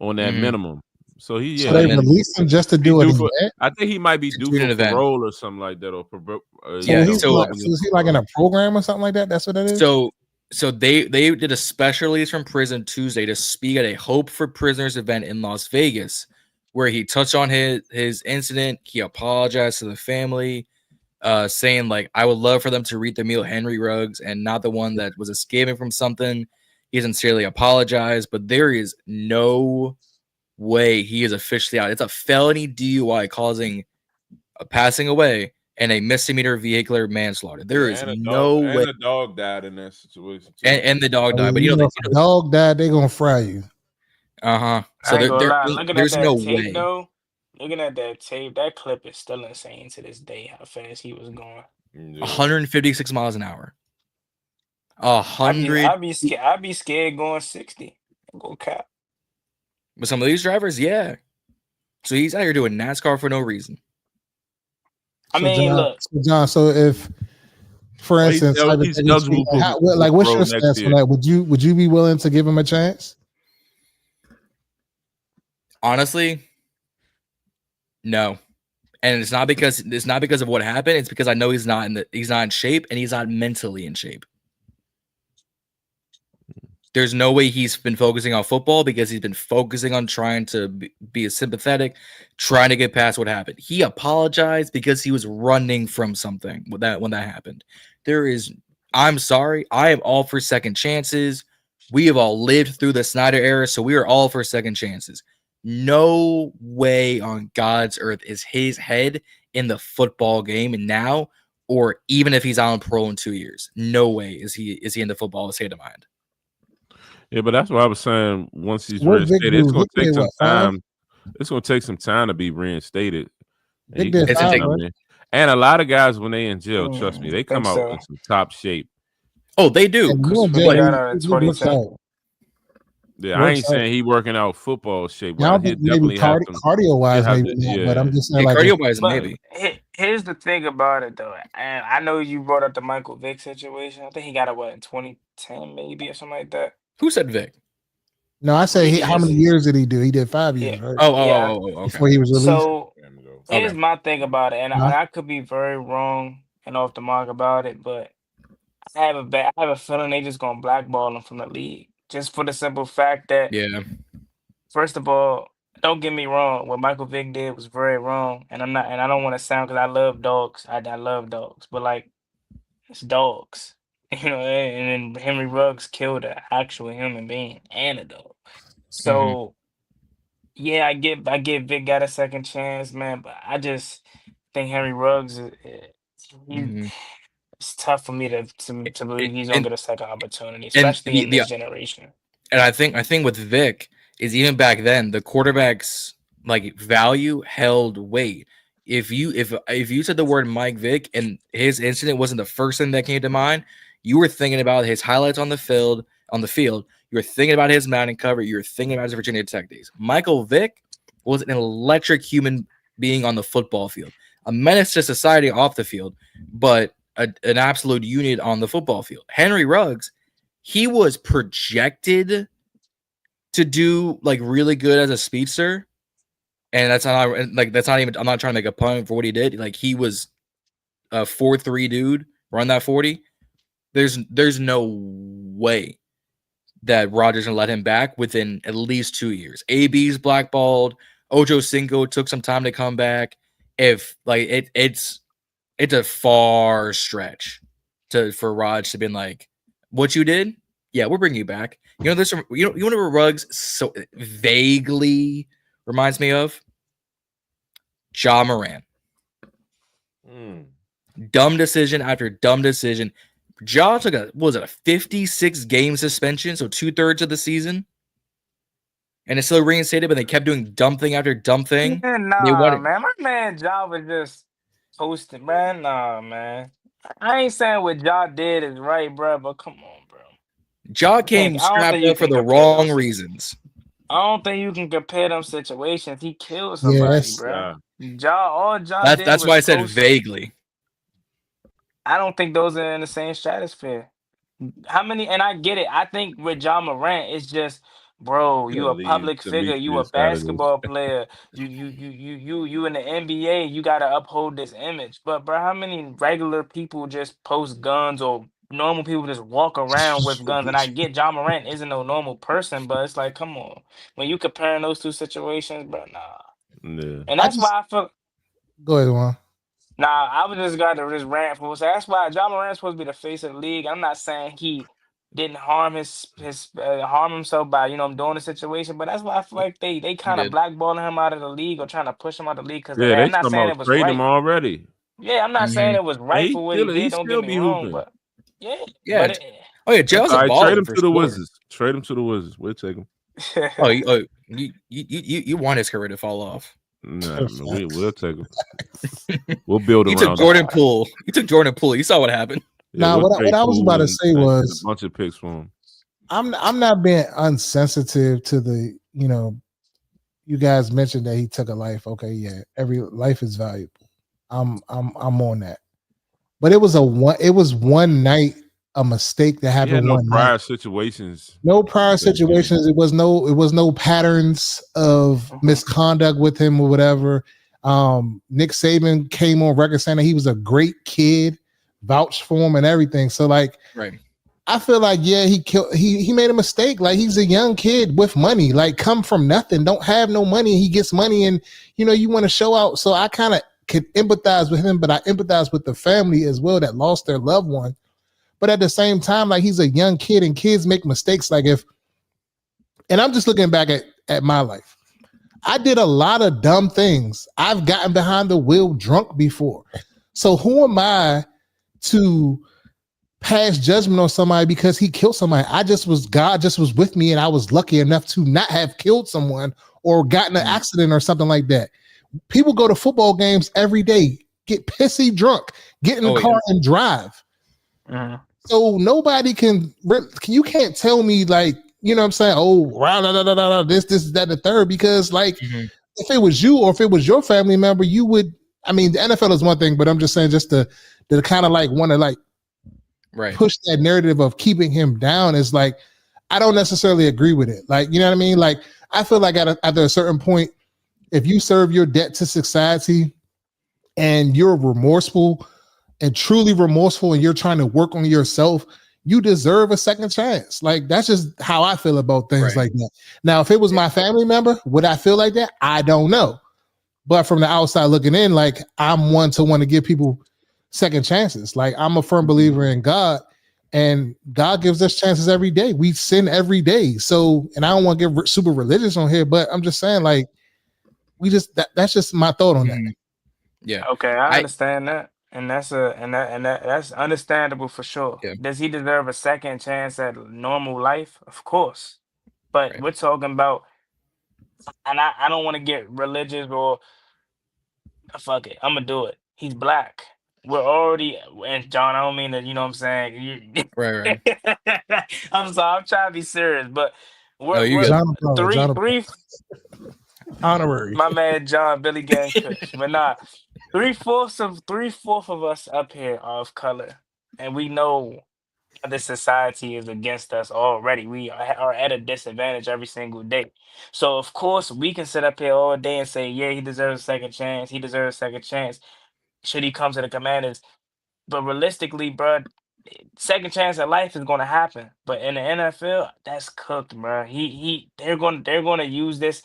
on that minimum. So they released him just to do it. I think he might be due for parole or something like that. Is he like in a program or something like that? That's what it is. So they did a special release from prison Tuesday to speak at a Hope for Prisoners event in Las Vegas, where he touched on his incident. He apologized to the family, saying like, I would love for them to read the meal Henry Ruggs and not the one that was escaping from something. He sincerely apologized, but there is no way he is officially out. It's a felony DUI causing a passing away and a misdemeanor vehicular manslaughter. There is no way. And the dog died in that situation too. And the dog died. But if the dog died, they're gonna fry you. So there's no way. Though, looking at that tape, that clip is still insane to this day. How fast he was going. 156 miles an hour. I'd be scared going 60. Go cap. With some of these drivers, yeah. So he's out here doing NASCAR for no reason. John, so if, for instance, what's your stance on that? Would you be willing to give him a chance? Honestly, no. And it's not because of what happened. It's because I know he's not in shape and he's not mentally in shape. There's no way he's been focusing on football because he's been focusing on trying to be sympathetic, trying to get past what happened. He apologized because he was running from something when that happened. I'm sorry. I am all for second chances. We have all lived through the Snyder era, so we are all for second chances. No way on God's earth is his head in the football game now, or even if he's on parole in 2 years. No way is he in the football state of mind. Yeah, but that's what I was saying. Once he's reinstated, it's going to take some time. It's going to take some time to be reinstated. And a lot of guys, when they in jail, trust me, they come out in some top shape. Oh, they do. Yeah, I ain't saying he working out football shape. I think maybe cardio wise, maybe. But I'm just saying, cardio wise, maybe. Here's the thing about it, though, and I know you brought up the Michael Vick situation. I think he got it in 2010, maybe, or something like that. Who said Vic? No, I say how many years did he do? He did 5 years, right? Okay. Before he was released. So here's my thing about it, and I could be very wrong and off the mark about it, but I have a feeling they just gonna blackball him from the league, just for the simple fact that first of all, don't get me wrong, what Michael Vick did was very wrong, and I don't want to sound, because I love dogs, I love dogs, but like, it's dogs. And then Henry Ruggs killed an actual human being and a dog. So, I get Vic got a second chance, man. But I just think Henry Ruggs, it's tough for me to believe he's gonna get a second opportunity, especially in this generation. And I think with Vic is, even back then, the quarterback's like value held weight. If you said the word Mike Vick and his incident wasn't the first thing that came to mind, you were thinking about his highlights on the field. You were thinking about his Madden cover. You were thinking about his Virginia Tech days. Michael Vick was an electric human being on the football field, a menace to society off the field. But an absolute unit on the football field. Henry Ruggs, he was projected to do like really good as a speedster, and that's not even. I'm not trying to make a pun for what he did. Like he was a 4.3 dude, run that 40. There's no way that Rodgers gonna let him back within at least 2 years. AB's blackballed. Ocho Cinco took some time to come back. If like it's a far stretch for Raj to be like, what you did? Yeah, we'll bring you back. You know, there's some, you know what Ruggs so vaguely reminds me of? Ja Morant. Dumb decision after dumb decision. Ja took a 56 game suspension, so 2/3 of the season, and it's still reinstated, but they kept doing dumb thing after dumb thing. Yeah, man. My man Ja was just posting, man. Nah, man. I ain't saying what Ja did is right, bro, but come on, bro. Ja came strapped up for the wrong reasons. I don't think you can compare them situations. He killed somebody, bro. Ja did. That's why I said vaguely. I don't think those are in the same stratosphere. How many? And I get it. I think with Ja Morant, it's just, bro, you a public figure, you a basketball player, you in the NBA, you gotta uphold this image. But bro, how many regular people just post guns or normal people just walk around with guns? And I get Ja Morant isn't no normal person, but it's like, come on, when you comparing those two situations, bro, nah. Yeah. And that's why I feel. Go ahead, Juan. Nah, I was just got to just rant for. So that's why Ja Morant's supposed to be the face of the league. I'm not saying he didn't harm harm himself by doing the situation, but that's why I feel like they kind of blackballing him out of the league or trying to push him out of the league because of that. I'm not saying it was right. Him already. Yeah, I'm not saying it was right for what he did. Don't get me wrong, but yeah. Ja's a baller. Trade him to the Wizards. Trade him to the Wizards. We'll take him. You want his career to fall off? No, we'll take him. We'll build around. You took Jordan Poole. You saw what happened. Now, what I was about to say was a bunch of picks for him. I'm not being unsensitive to the, you guys mentioned that he took a life. Okay, yeah, every life is valuable. I'm on that. But it was one night, a mistake that happened. No prior situations. No prior situations. It was no patterns of misconduct with him or whatever. Nick Saban came on record saying that he was a great kid, vouched for him and everything. So like, right. I feel like, yeah, he made a mistake. Like he's a young kid with money, like come from nothing, don't have no money. He gets money and you want to show out. So I kind of could empathize with him, but I empathize with the family as well that lost their loved one. But at the same time, like he's a young kid and kids make mistakes. Like and I'm just looking back at my life. I did a lot of dumb things. I've gotten behind the wheel drunk before. So who am I to pass judgment on somebody because he killed somebody? God just was with me and I was lucky enough to not have killed someone or gotten an accident or something like that. People go to football games every day, get pissy drunk, get in the car and drive. So nobody you can't tell me like, you know what I'm saying? Oh, this, that, the third, because like if it was you or if it was your family member, you would, I mean, the NFL is one thing, but I'm just saying just to kind of like want to like push that narrative of keeping him down is like, I don't necessarily agree with it. Like, you know what I mean? Like, I feel like at a certain point, if you serve your debt to society and you're remorseful and truly remorseful and you're trying to work on yourself, you deserve a second chance. Like, that's just how I feel about things like that. Now, if it was my family member, would I feel like that? I don't know. But from the outside looking in, like, I'm one to want to give people second chances. Like, I'm a firm believer in God, and God gives us chances every day. We sin every day. So, and I don't want to get super religious on here, but I'm just saying, like, that's just my thought on that. Yeah. Okay, I understand that. And that's that's understandable for sure. Yeah. Does he deserve a second chance at normal life? Of course. But we're talking about, and I don't want to get religious or fuck it, I'm gonna do it. He's black. We're already, and John, I don't mean that, you know what I'm saying? Right. I'm sorry, I'm trying to be serious, but we're three honorary. My man John, Billy Gang Kush. But nah, Three-fourths of us up here are of color, and we know this society is against us already. We are at a disadvantage every single day. So of course we can sit up here all day and say, yeah, he deserves a second chance. He deserves a second chance. Should he come to the Commanders? But realistically, bro, second chance at life is going to happen. But in the NFL, that's cooked, bro. They're going to use this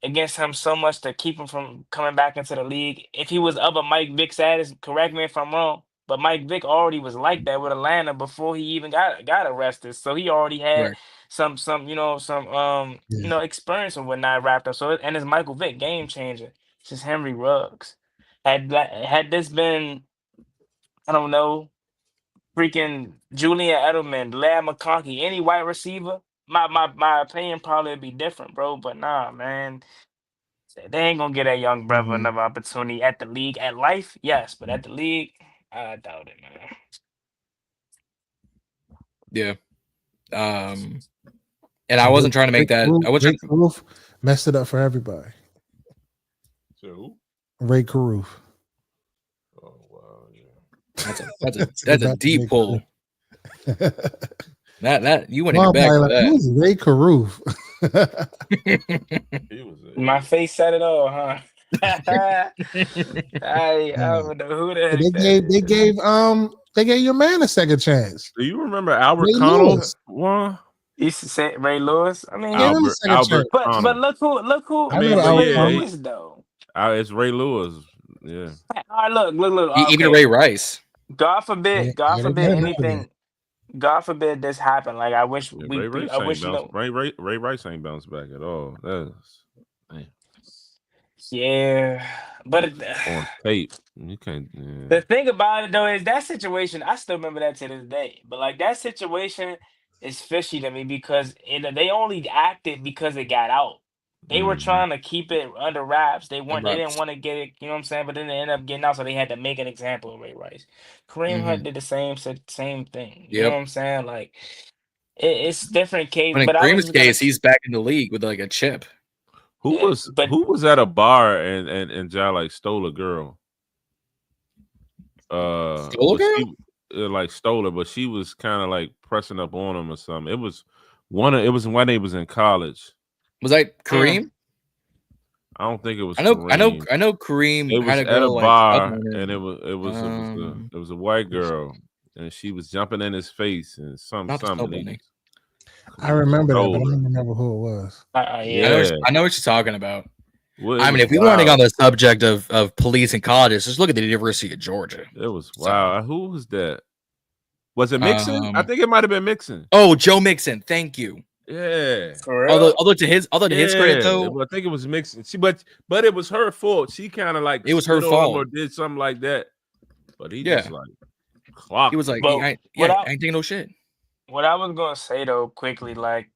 against him so much to keep him from coming back into the league. If he was of a Mike Vick status, correct me if I'm wrong, but Mike Vick already was like that with Atlanta before he even got arrested. So he already had Right. some experience and whatnot wrapped up. So and it's Michael Vick, game changer. It's just Henry Ruggs. Had this been, I don't know, freaking Julian Edelman, Lad McConkey, any white receiver, my opinion probably would be different, bro. But nah, man. They ain't gonna get that young brother another opportunity at the league. At life, yes, but at the league, I doubt it, man. Yeah. And I wasn't trying to make that. I wasn't. Caruth messed it up for everybody. So Ray Caruth. Oh wow, yeah. That's a deep pull. That you went in your bag for that. Who's Ray Caruth? My face said it all, huh? I don't know who the heck they gave your man a second chance. Do you remember Albert Connell's one? You used to say Ray Lewis. I mean, Albert but look who Lewis though. It's Ray Lewis. Yeah. All right, look. Even Ray Rice. God forbid anything. God forbid this happen. Like I wish Ray Rice ain't bounced back at all. Yeah, but on tape, you can't. Yeah. The thing about it though is that situation. I still remember that to this day. But like that situation is fishy to me because they only acted because it got out. They were trying to keep it under wraps. They didn't want to get it. You know what I'm saying? But then they ended up getting out, so they had to make an example of Ray Rice. Kareem Hunt did the same thing. You know what I'm saying? Like it's different case. But in Kareem's case, he's back in the league with like a chip. Who was at a bar and Jaire like stole a girl? Stole a girl? Like stole her, but she was kind of like pressing up on him or something. It was when he was in college. Was that Kareem? I don't think it was. I know It Kareem was had a girl at a bar, and it was a white girl, and she was jumping in his face and something. I remember that, but I don't remember who it was. I know what you're talking about. Well, I mean, if we want to go on the subject of police and colleges, just look at the University of Georgia. It was wild. Who was that? Was it Mixon? I think it might have been Mixon. Oh, Joe Mixon. Thank you. Yeah. Although to his credit though, I think it was Mixon. But it was her fault. She kind of like it was her fault or did something like that. But he just like clocked. He was like, I ain't taking no shit. What I was gonna say though, quickly, like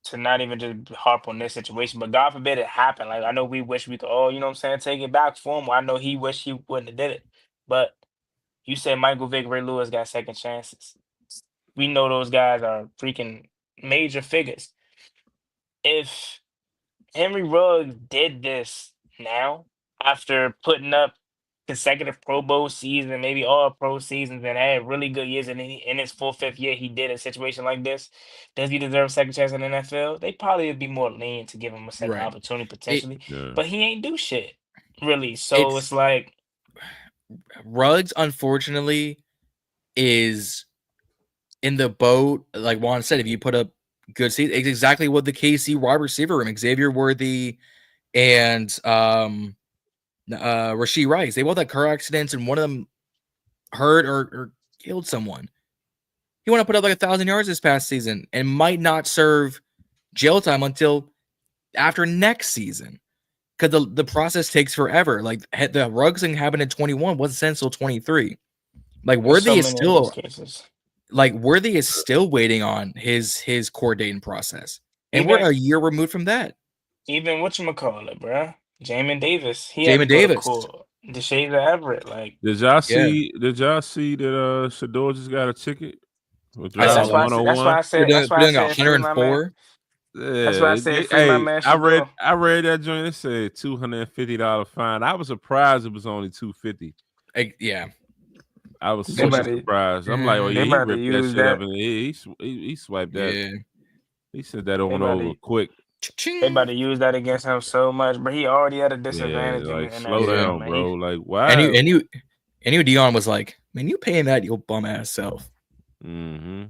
to not even just harp on this situation, but God forbid it happened. Like I know we wish we could all, you know what I'm saying, take it back for him. I know he wished he wouldn't have did it. But you said Michael Vick, Ray Lewis got second chances. We know those guys are freaking major figures. If Henry Ruggs did this now, after putting up consecutive Pro Bowl season, maybe all pro seasons, and had really good years, and in his fifth year, he did a situation like this. Does he deserve a second chance in the NFL? They probably would be more lenient to give him a second opportunity potentially, but he ain't do shit really. So it's like Ruggs, unfortunately, is in the boat. Like Juan said, if you put up good season, it's exactly what the KC wide receiver room, Xavier Worthy and Rashee Rice, they both had car accidents and one of them hurt or killed someone. He want to put up like 1,000 yards this past season and might not serve jail time until after next season because the process takes forever. Like the Ruggs thing happened in 21, wasn't sent until 23. Like Worthy is still waiting on his court dating process, and we're a year removed from that. Even whatchamacallit, bro. Jamin Davis. Deshae Everett. Like, did y'all see that Shador just got a ticket? That's why I said 104. That's why I said free my man. I read that joint. It said $250 fine. I was surprised it was only $250. Yeah. I was super surprised. I'm like, oh yeah, he ripped that shit up and he swiped that. Yeah. He sent that on over quick. They about to use that against him so much, but he already had a disadvantage. Like, slow down, bro. Like, wow. And you Dion was like, man, you paying that your bum ass self. Mm-hmm.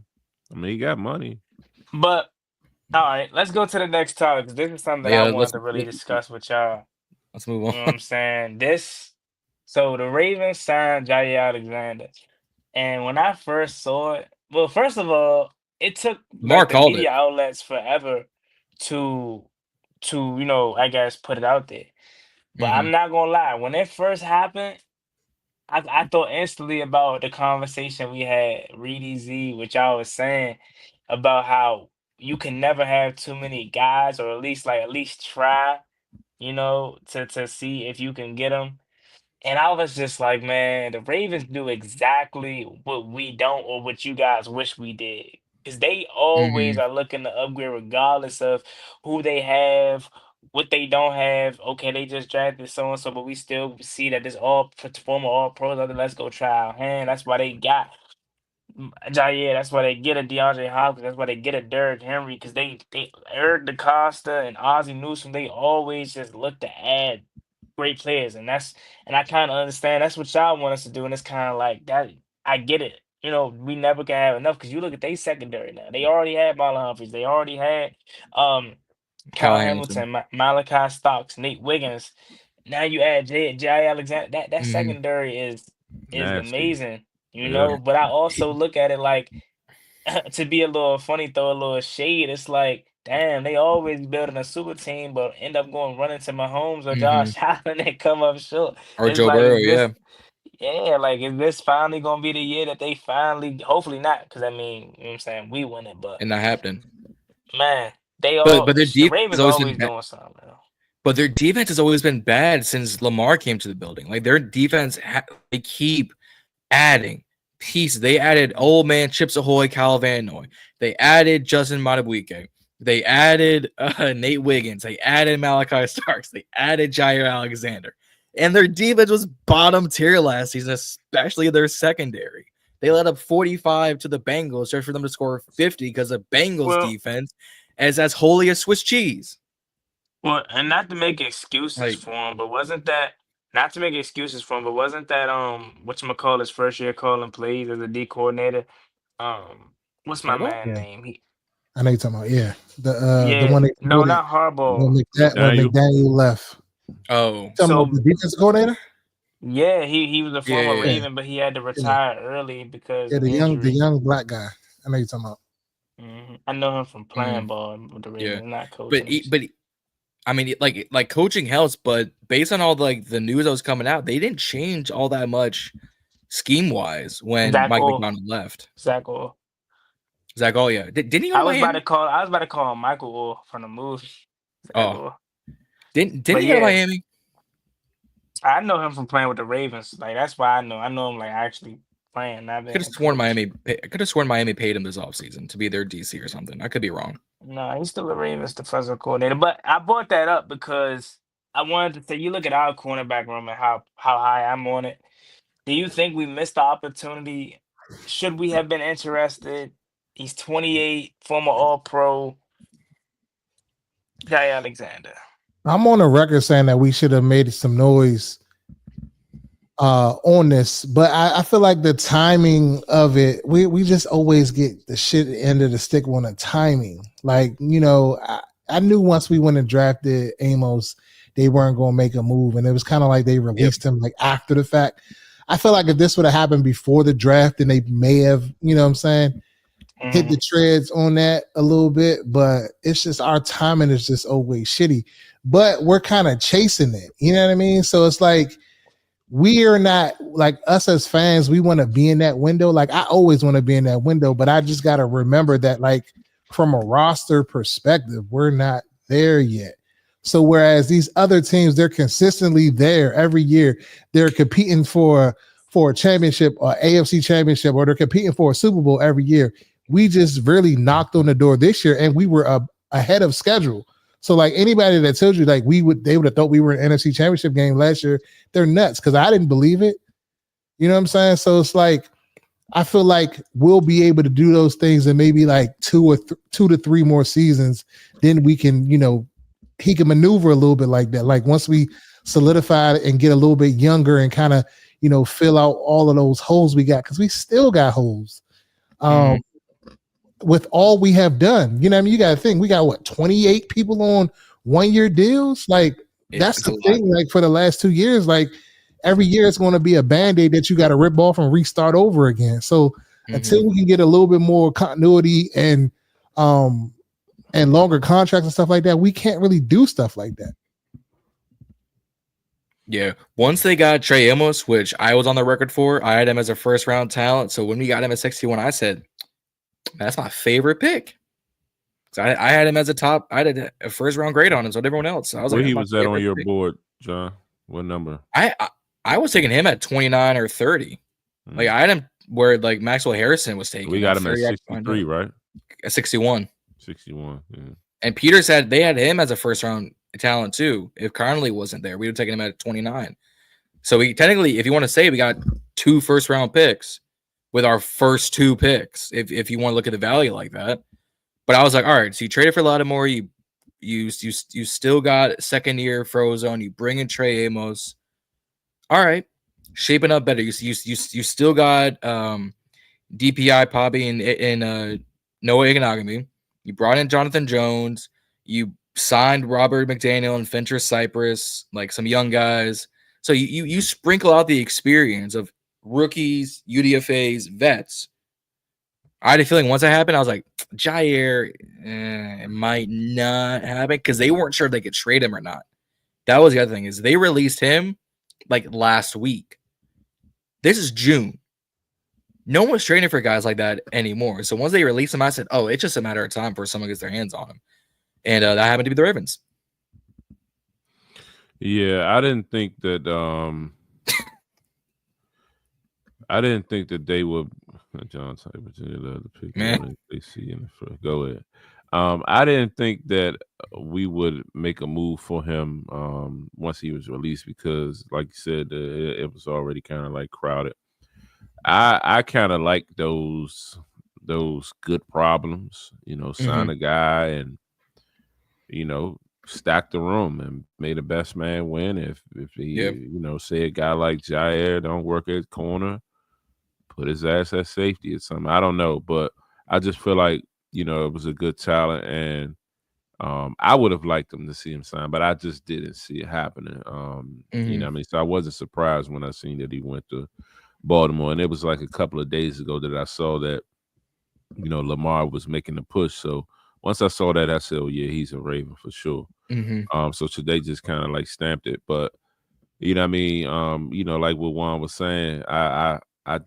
I mean, he got money. But all right, let's go to the next topic because this is something that I wanted to really discuss with y'all. Let's move on. You know what I'm saying? So the Ravens signed Jaire Alexander. And when I first saw it, well, first of all, it took Mark the media outlets forever to I guess put it out there. But I'm not gonna lie, when it first happened, I thought instantly about the conversation we had, Reedie Zee, which I was saying about how you can never have too many guys, or at least try, to see if you can get them. And I was just like, man, the Ravens do exactly what we don't, or what you guys wish we did. Because they always are looking to upgrade regardless of who they have, what they don't have. Okay, they just drafted so-and-so, but we still see that this former all-pros. Let's go try our hand. That's why they got Jaire. That's why they get a DeAndre Hopkins. That's why they get a Derrick Henry. Because they Eric DeCosta and Ozzie Newsome, they always just look to add great players, and I kind of understand that's what y'all want us to do, and it's kind of like that. I get it. We never can have enough because you look at they secondary now. They already had Marlon Humphreys. They already had Kyle Hamilton, Malachi Stocks, Nate Wiggins. Now you add Jaire Alexander. That secondary is amazing. But I also look at it like to be a little funny, throw a little shade. It's like, damn, they always building a super team, but end up going running to Mahomes or Josh Allen and come up short. Or Joe Burrow, yeah. Yeah, like, is this finally going to be the year that they finally, hopefully not, because I mean, you know what I'm saying, we win it, but. And that happened. Man, the Ravens always doing something. But their defense has always been bad since Lamar came to the building. Like, their defense, they keep adding pieces. They added old man Chips Ahoy, Kyle Van Noy. They added Justin Madubuike. They added Nate Wiggins. They added Malachi Starks. They added Jaire Alexander. And their defense was bottom tier last season, especially their secondary. They let up 45 to the Bengals just for them to score 50 because the Bengals defense is as holy as Swiss cheese. Well, and not to make excuses for him, but wasn't that whatchamacallit's first year calling plays as a D coordinator? What's my man name? I know you're talking about, the one not Harbaugh. When McDaniel left. Oh, so the defensive coordinator? Yeah, he was a former Raven, but he had to retire early because the young black guy. I know you're talking about. I know him from playing ball with the Ravens, not coaching. But I mean, like coaching helps, but based on all the news that was coming out, they didn't change all that much scheme wise when Mike McDonald left. Zach Orr, yeah. Didn't he? I was about to call him Michael Orr from the movie. Didn't he go to Miami? I know him from playing with the Ravens. Like, that's why I know him like actually playing. I could have sworn Miami paid him this offseason to be their DC or something. I could be wrong. No, he's still a Ravens defensive coordinator. But I brought that up because I wanted to say, you look at our cornerback room and how high I'm on it. Do you think we missed the opportunity? Should we have been interested? He's 28, former All-Pro. Jaire Alexander. I'm on the record saying that we should have made some noise on this, but I feel like the timing of it, we just always get the shit end of the stick on the timing. Like, I knew once we went and drafted Amos, they weren't going to make a move, and it was kind of like they released him like after the fact. I feel like if this would have happened before the draft, then they may have, hit the treads on that a little bit, but it's just our timing is just always shitty. But we're kind of chasing it, you know what I mean? So it's like we are not, like, us as fans, we want to be in that window. Like, I always want to be in that window, but I just got to remember that, like, from a roster perspective, we're not there yet. So whereas these other teams, they're consistently there every year, they're competing for a championship or AFC championship, or they're competing for a Super Bowl every year. We just really knocked on the door this year, and we were ahead of schedule. So like anybody that tells you like they would have thought we were in an NFC Championship game last year, they're nuts because I didn't believe it. You know what I'm saying? So it's like I feel like we'll be able to do those things in maybe like 2 to 3 more seasons. Then we can, he can maneuver a little bit like that. Like once we solidify and get a little bit younger and kind of, fill out all of those holes we got because we still got holes. With all we have done, you got to think we got 28 people on 1-year deals. Like that's the thing. Like for the last 2 years, like every year it's going to be a Band-Aid that you got to rip off and restart over again. So until we can get a little bit more continuity and longer contracts and stuff like that, we can't really do stuff like that. Yeah. Once they got Trey Amos, which I was on the record for, I had him as a first round talent. So when we got him at 61, I said, that's my favorite pick. So I had him as I had a first round grade on him. So did everyone else. So I was where like, he was at on your board, John? What number? I was taking him at 29 or 30. Like I had him where like Maxwell Harrison was taking. We got him at 63, right? At 61. 61. Yeah. And Peter said they had him as a first round talent too. If Connolly wasn't there, we would have taken him at 29. So we technically, if you want to say, we got 2 first round picks with our first 2 picks. If you want to look at the value like that. But I was like, all right, so you traded for Lattimore, you still got second year Frozone, you bring in Trey Amos. All right, shaping up better. You still got DPI Poppy and Noah Iganagami. You brought in Jonathan Jones. You signed Robert McDaniel and Fincher Cypress, like some young guys. So you sprinkle out the experience of rookies, UDFAs, vets. I had a feeling once that happened, I was like, Jaire, it might not happen because they weren't sure if they could trade him or not. That was the other thing is they released him like last week. This is June. No one's trading for guys like that anymore. So once they released him, I said, oh, it's just a matter of time before someone gets their hands on him. And that happened to be the Ravens. Yeah, I didn't think that they would. John Virginia love to pick they see in the first. Go ahead. I didn't think that we would make a move for him once he was released because, like you said, it was already kind of like crowded. I kind of like those good problems, sign a guy and stack the room and made the best man win. If he say a guy like Jaire don't work at corner, put his ass at safety or something. I don't know, but I just feel like it was a good talent, and I would have liked him to see him sign, but I just didn't see it happening. You know what I mean? So I wasn't surprised when I seen that he went to Baltimore, and it was like a couple of days ago that I saw that Lamar was making the push. So once I saw that, I said, "Oh yeah, he's a Raven for sure." So today just kind of like stamped it, but you know what I mean? Like what Juan was saying, I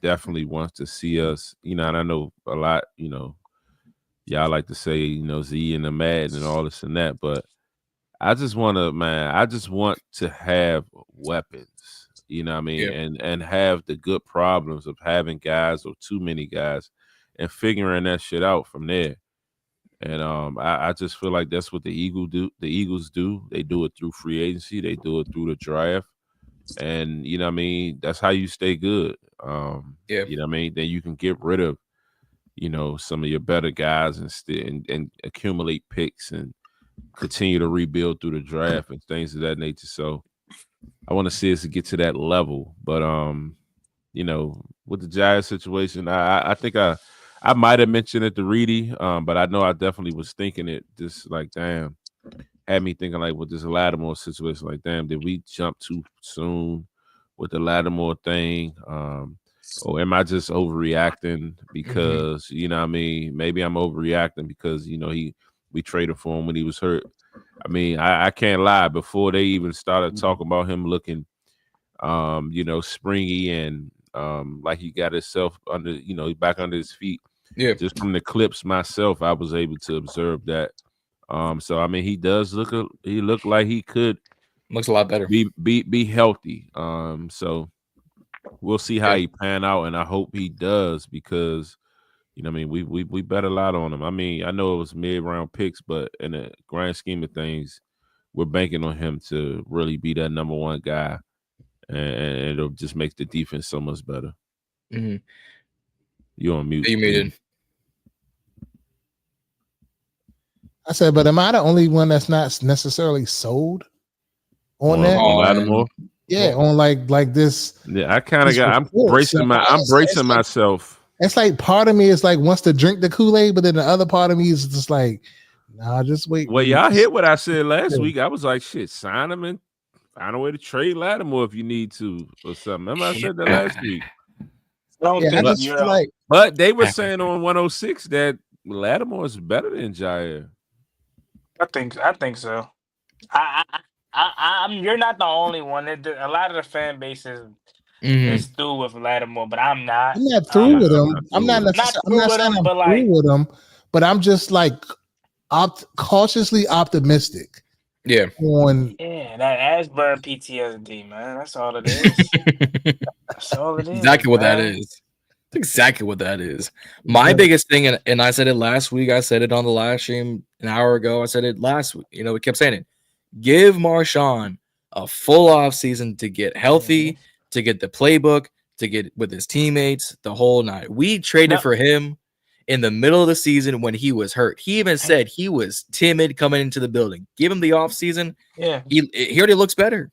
definitely want to see us, and I know a lot, y'all like to say, Z and the Mad and all this and that, but I just want to have weapons, you know what I mean? And have the good problems of having guys or too many guys and figuring that shit out from there. And I just feel like that's what the Eagles do. They do it through free agency. They do it through the draft. And you know what I mean? That's how you stay good. You know what I mean? Then you can get rid of, some of your better guys and accumulate picks and continue to rebuild through the draft and things of that nature. So I want to see us get to that level. But with the Jaire situation, I think I might have mentioned it to Reedie, but I know I definitely was thinking it just like, damn. Had me thinking like with this Lattimore situation, like, damn, did we jump too soon with the Lattimore thing? Or am I just overreacting because, you know what I mean? Maybe I'm overreacting because, we traded for him when he was hurt. I mean, I can't lie. Before they even started talking about him looking, springy and like he got himself under, back under his feet. Yeah. Just from the clips myself, I was able to observe that. So I mean, he looked like he could looks a lot better. Be healthy. So we'll see how he pan out, and I hope he does because You know what I mean? We bet a lot on him. I mean, I know it was mid-round picks, but in the grand scheme of things, we're banking on him to really be that number one guy, and it'll just make the defense so much better. Mm-hmm. You on mute? You muted. I said, but am I the only one that's not necessarily sold on that? On Lattimore? Yeah, on like this. Yeah, I kind of got. I'm bracing myself. It's like part of me is like wants to drink the Kool-Aid, but then the other part of me is just like, nah, just wait. Well, y'all hit what I said last week. I was like, shit, sign him and find a way to trade Lattimore if you need to or something. Remember I said that last week. But they were saying on 106 that Lattimore is better than Jaire. I think so. You're not the only one. A lot of the fan base is through with Lattimore, but I'm not. I'm not through with him. I'm not through with him, but I'm just like cautiously optimistic. Yeah. That Asburn PTSD, man. That's all it is. That's all it is. Exactly what that is. That's exactly what that is. My biggest thing, and I said it last week, I said it on the live stream an hour ago, I said it last week. You know, we kept saying it. Give Marshon a full off season to get healthy, to get the playbook, to get with his teammates, the whole night. We traded for him in the middle of the season when he was hurt. He even said he was timid coming into the building. Give him the off season. Yeah, he already looks better.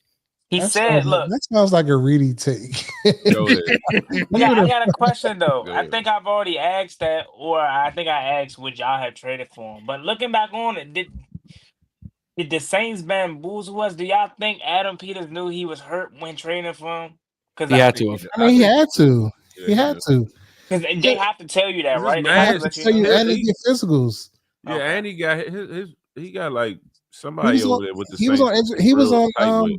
He said, "Look, that sounds like a Reedie take." I got a question though. I think I've already asked that, or I think I asked would y'all have traded for him. But looking back on it, did the Saints bamboozle us? Do y'all think Adam Peters knew he was hurt when trading for him? Because he had to. I mean, he had to. He had to. Because they have to tell you that, right? They have to tell you, and they get physicals. Yeah, and he got he got like somebody over there with the He was on. He was on.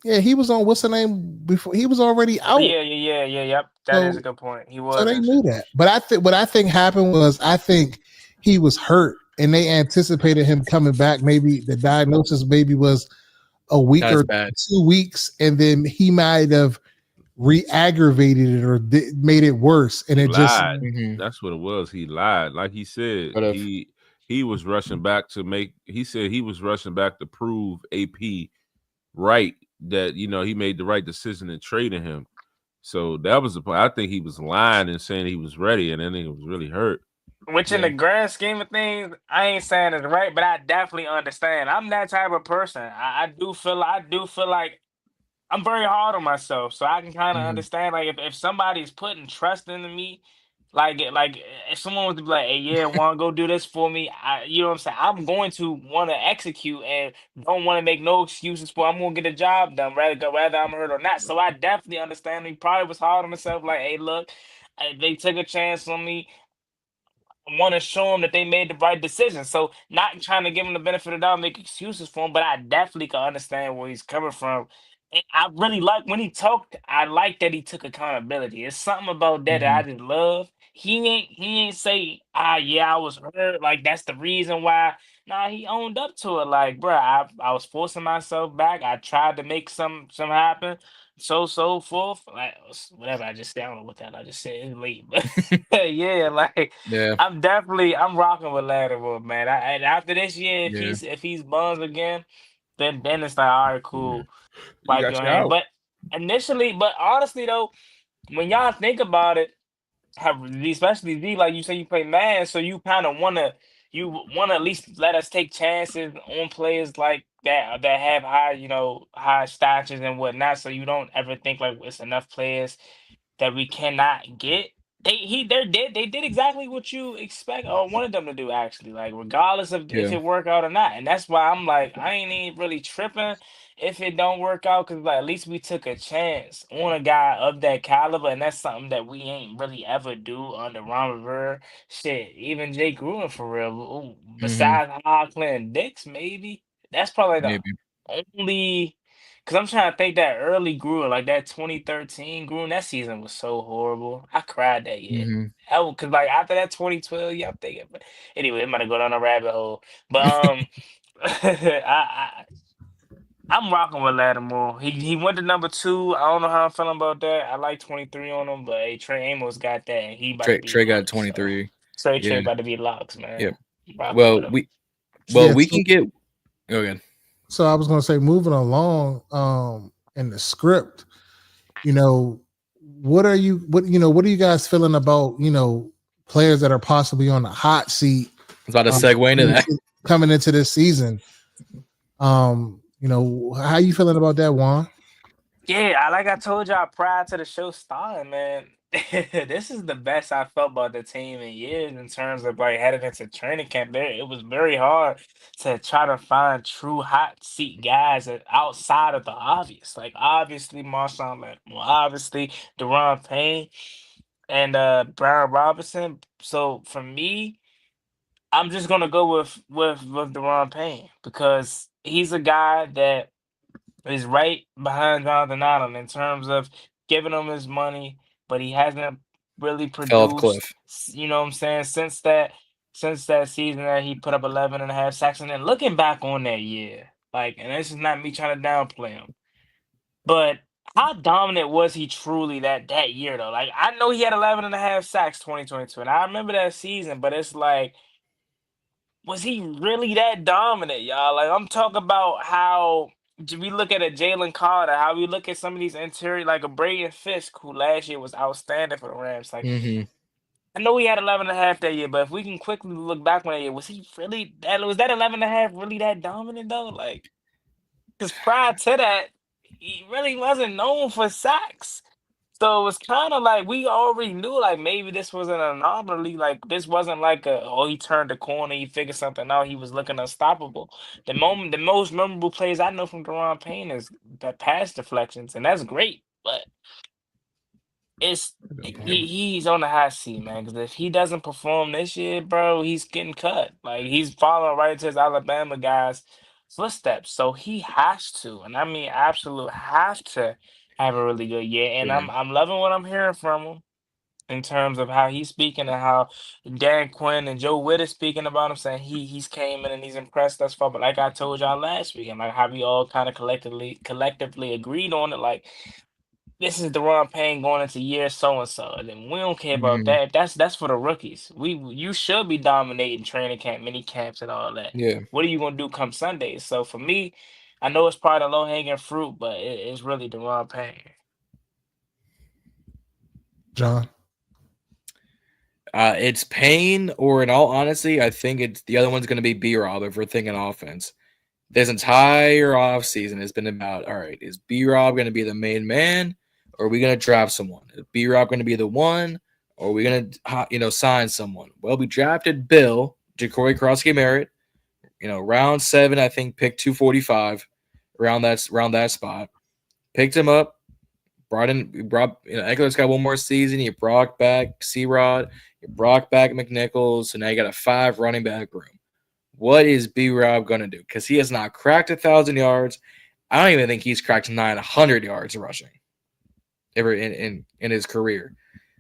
Yeah, he was on. What's the name before? He was already out. Yep. That is a good point. He was. So they knew that. But I think what I think happened was I think he was hurt, and they anticipated him coming back. Maybe the diagnosis was a week or 2 weeks, and then he might have re-aggravated it or made it worse, and it lied. That's what it was. He lied, like he said. He was rushing back to make. He said he was rushing back to prove AP right that he made the right decision in trading him. So that was the point. I think he was lying and saying he was ready, and then he was really hurt. Which in the grand scheme of things, I ain't saying it's right, but I definitely understand. I'm that type of person. I do feel like I'm very hard on myself, so I can kind of understand. Like if somebody's putting trust into me, like if someone was to be like, "Hey, yeah, want to go do this for me?" You know what I'm saying? I'm going to want to execute and don't want to make no excuses for. I'm gonna get a job done, whether I'm hurt or not. So I definitely understand. He probably was hard on himself. Like, hey, look, they took a chance on me. I want to show them that they made the right decision. So not trying to give him the benefit of the doubt, make excuses for him, but I definitely can understand where he's coming from. And I really like when he talked. I like that he took accountability. It's something about that that I just love. He ain't say, yeah, I was hurt. Like that's the reason why. Nah, he owned up to it. Like, bro, I was forcing myself back. I tried to make some happen. So forth. Like whatever I just said. I don't know what that I just said. It's late, but yeah, like I'm rocking with Lattimore, man. And after this year, if he's buns again, then it's like, all right, cool. Wipe your hand. But honestly though, when y'all think about it, especially Z, like you say, you play man, so you kind of wanna at least let us take chances on players like that have high statures and whatnot. So you don't ever think like it's enough players that we cannot get. They did exactly what you expect or wanted them to do, actually, like regardless of if it work out or not. And that's why I'm like, I ain't even really tripping if it don't work out, because like at least we took a chance on a guy of that caliber, and that's something that we ain't really ever do under Ron Rivera. Shit, even Jay Gruden for real. Besides Hockland and Dix, maybe that's probably the only. Because I'm trying to think that early Gruden, like that 2013 Gruden, that season was so horrible. I cried that year. Because like after that 2012, I'm thinking. But anyway, I'm gonna go down a rabbit hole. But I'm rocking with Lattimore. He went to number 2. I don't know how I'm feeling about that. I like 23 on him, but hey, Trey Amos got that. And he about to be Trey got locked. So 23. Trey Yeah. about to be locked, man. Yeah. Rocking with him. We can get. Go ahead. So I was going to say, moving along, in the script, what are you guys feeling about, players that are possibly on the hot seat? I was about to segue into that coming into this season. How you feeling about that, Juan? Yeah, like I told y'all prior to the show starting, man, this is the best I felt about the team in years in terms of like heading into training camp. There, it was very hard to try to find true hot seat guys outside of the obvious. Like obviously Marshon Lattimore, obviously Deron Payne, and Brian Robinson. So for me, I'm just gonna go with Deron Payne because he's a guy that is right behind Jonathan Allen in terms of giving him his money, but he hasn't really fell off produced. cliff. You know what I'm saying? Since that season that he put up 11.5 sacks, and then looking back on that year, like, and this is not me trying to downplay him, but how dominant was he truly that year though? Like, I know he had 11.5 sacks 2022, and I remember that season, but it's like, was he really that dominant, y'all? Like, I'm talking about how we look at a Jalen Carter, how we look at some of these interior, like a Braden Fisk, who last year was outstanding for the Rams. Like, I know he had 11.5 that year, but if we can quickly look back on that year, was he really was that 11.5 really that dominant though? Like, because prior to that, he really wasn't known for sacks. So it was kind of like we already knew, like maybe this was an anomaly. Like this wasn't like he turned the corner, he figured something out, he was looking unstoppable. The most memorable plays I know from Deron Payne is the pass deflections, and that's great. But he's on the hot seat, man. Because if he doesn't perform this year, bro, he's getting cut. Like he's following right to his Alabama guys' footsteps. So he has to, and I mean absolute have to have a really good year. And I'm loving what I'm hearing from him in terms of how he's speaking and how Dan Quinn and Joe Witt is speaking about him, saying he's came in and he's impressed thus far. But like I told y'all last week, and like how we all kind of collectively agreed on it, like this is Deron Payne going into year so and so, and then we don't care about that. That's for the rookies. You should be dominating training camp, mini camps, and all that. Yeah. What are you gonna do come Sunday? So for me, I know it's part of low hanging fruit, but it's really Deron Payne. John, it's Payne, or in all honesty, I think it's the other one's going to be B-Rob if we're thinking offense. This entire offseason has been about, all right, is B-Rob going to be the main man, or are we going to draft someone? Is B-Rob going to be the one, or are we going to, sign someone? Well, we drafted Bill, Ja'Cory Krosky-Merritt, round 7, I think, pick 245, around that spot. Picked him up, brought Eckler's got one more season. You brought back C-Rod, you brought back McNichols, so now you got a 5 running back room. What is B-Rob going to do? Because he has not cracked 1,000 yards. I don't even think he's cracked 900 yards rushing ever in his career.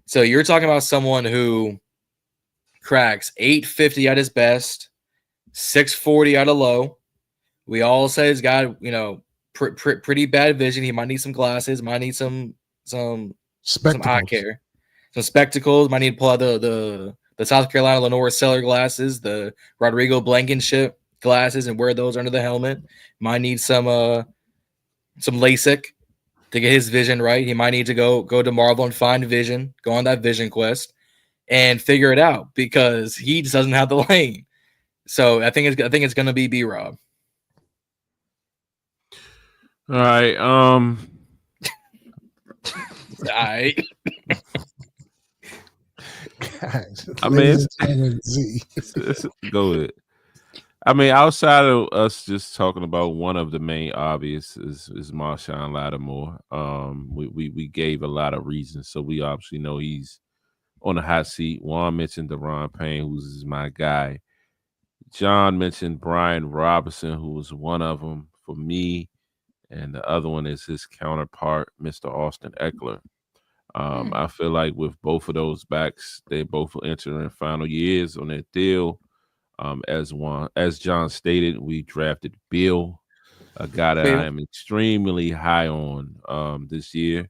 So you're talking about someone who cracks 850 at his best, 640 at a low. We all say he's got, pretty bad vision. He might need some glasses, might need some eye care, some spectacles, might need to pull out the South Carolina Lenore Seller glasses, the Rodrigo Blankenship glasses, and wear those under the helmet. Might need some LASIK to get his vision right. He might need to go to Marvel and find vision, go on that vision quest, and figure it out because he just doesn't have the lane. So I think it's going to be B-Rob. All right. All right. I mean, go ahead. I mean, outside of us just talking about one of the main obvious is Marshon Lattimore. We gave a lot of reasons, so we obviously know he's on the hot seat. Juan mentioned Deron Payne, who's my guy. John mentioned Brian Robinson, who was one of them for me, and the other one is his counterpart, Mr. Austin Eckler. I feel like with both of those backs, they both will enter in final years on their deal. As John stated, we drafted Bill. a guy that I am extremely high on this year.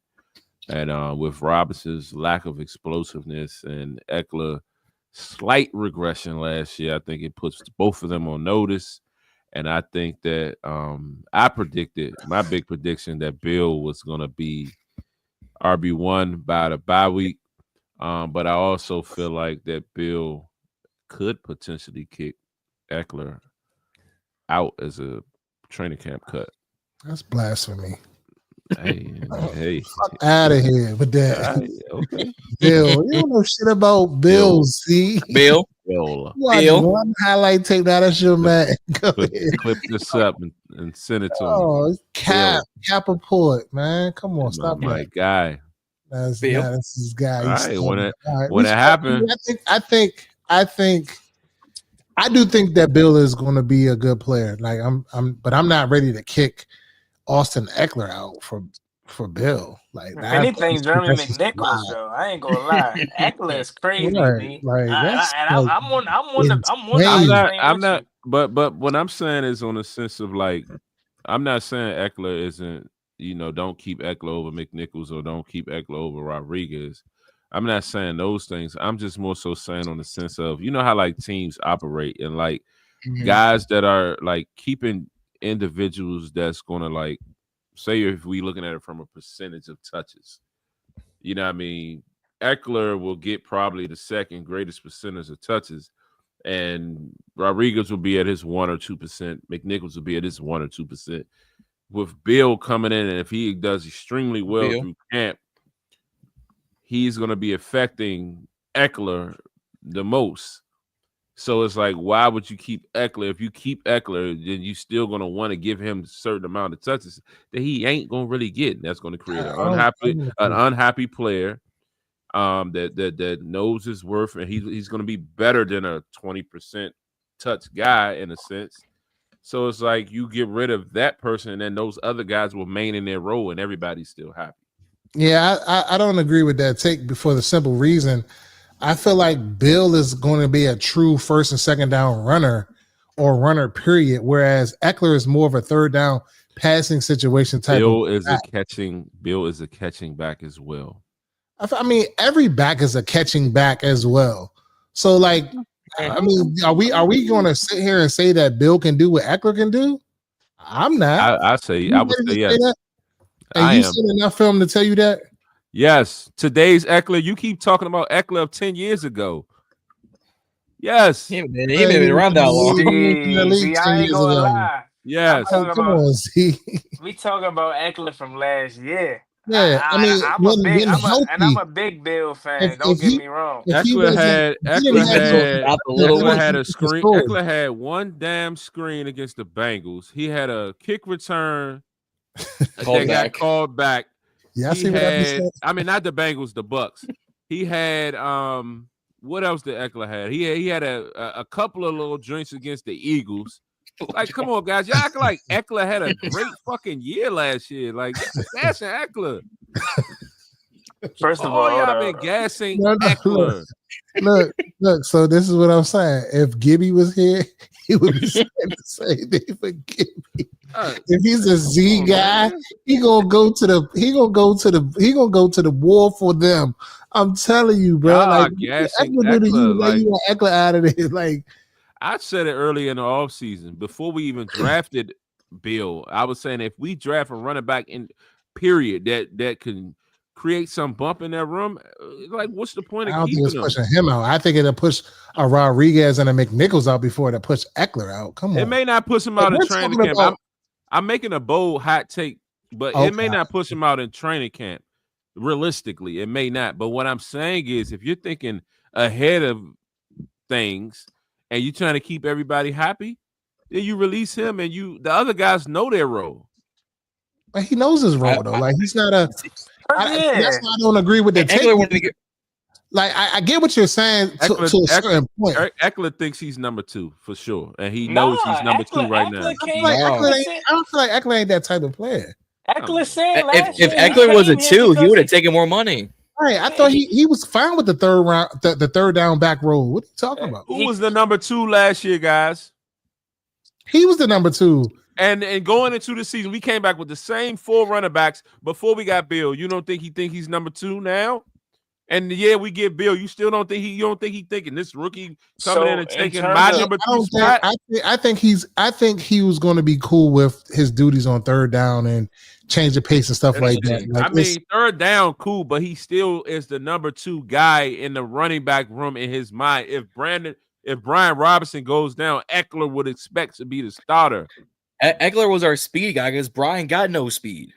And with Robinson's lack of explosiveness and Eckler slight regression last year, I think it puts both of them on notice. And I think that I predicted my big prediction that Bill was going to be RB1 by the bye week. But I also feel like that Bill could potentially kick Eckler out as a training camp cut. That's blasphemy. Hey, fuck out of here with that. Right, okay. Bill, you don't know shit about Bill. See, Bill. One highlight tape. Now that's your man. Clip this up and send it to him. Oh, Cap report, man. Come on, stop my that. Guy. That's his guy. All right, when it happened, I do think that Bill is going to be a good player. Like but I'm not ready to kick Austin Eckler out for Bill. Like if anything, Jeremy McNichols though. I ain't gonna lie. Eckler is crazy, right, like, I'm not. But what I'm saying is on the sense of like, I'm not saying Eckler isn't. Don't keep Eckler over McNichols or don't keep Eckler over Rodriguez. I'm not saying those things. I'm just more so saying on the sense of how like teams operate and like guys that are like keeping individuals that's gonna like say if we looking at it from a percentage of touches, what I mean, Eckler will get probably the second greatest percentage of touches, and Rodriguez will be at his 1 or 2%. McNichols will be at his 1 or 2%. With Bill coming in, and if he does extremely well through camp, he's going to be affecting Eckler the most. So it's like, why would you keep Eckler? If you keep Eckler, then you still going to want to give him a certain amount of touches that he ain't going to really get. And that's going to create an unhappy player that knows his worth, and he's going to be better than a 20% touch guy in a sense. So it's like you get rid of that person, and then those other guys will remain in their role, and everybody's still happy. Yeah, I don't agree with that take for the simple reason. I feel like Bill is going to be a true first and second down runner or runner, period. Whereas Eckler is more of a third down passing situation type. Bill is a catching back as well. I mean, every back is a catching back as well. So like, I mean, are we going to sit here and say that Bill can do what Eckler can do? I'm not. I would say yes. And you seen enough film to tell you that? Yes. Today's Eckler, you keep talking about Eckler of 10 years ago. Yes. He ain't been around that long. I ain't gonna lie. Yes. Come on, Z. We talking about Eckler from last year. Yeah, I'm a big Bill fan. Don't get me wrong. Eckler had a screen. Eckler had one damn screen against the Bengals. He had a kick return that got called back. Yeah, I mean, not the Bengals, the Bucks. He had what else did Eckler have? He had a couple of little drinks against the Eagles. Like, come on, guys. Y'all act like Eckler had a great fucking year last year. Like, gassing Eckler. First of all, y'all been gassing Eckler. Look. So this is what I'm saying. If Gibby was here, he would be saying the same thing for Gibby. If he's a Z guy, he gonna go to the war for them. I'm telling you, bro. Like, Eckler do to you, like you want Eckler out of there. Like, I said it early in the offseason before we even drafted Bill. I was saying if we draft a running back in period that can create some bump in that room, like what's the point of keeping him? I don't think it's pushing him out. I think it'll push a Rodriguez and a McNichols out before it'll push Eckler out. Come on. It may not push him out in training camp. I'm making a bold hot take, but it may not push him out in training camp. Realistically, it may not. But what I'm saying is if you're thinking ahead of things and you're trying to keep everybody happy, then you release him and the other guys know their role. But he knows his role, though. Like, he's not a... That's why I don't agree with the take. Like, I get what you're saying to a certain point. Eckler thinks he's number 2 for sure, and he knows he's number 2 right now. I don't feel like Eckler ain't that type of player. Eckler said if Eckler was a 2, he would have taken more money. Right, I thought he was fine with the third round, the third down back role. What are you talking about? Who was the number 2 last year, guys? He was the number 2. And going into the season, we came back with the same 4 running backs before we got Bill. You don't think he's number 2 now? And yeah, we get Bill. You still don't think he thinking this rookie coming in and taking my number 2 spot? I think he was going to be cool with his duties on third down and change the pace and stuff like that. Like, I mean, third down, cool, but he still is the number 2 guy in the running back room in his mind. If Brian Robinson goes down, Eckler would expect to be the starter. Eckler was our speed guy because Brian got no speed.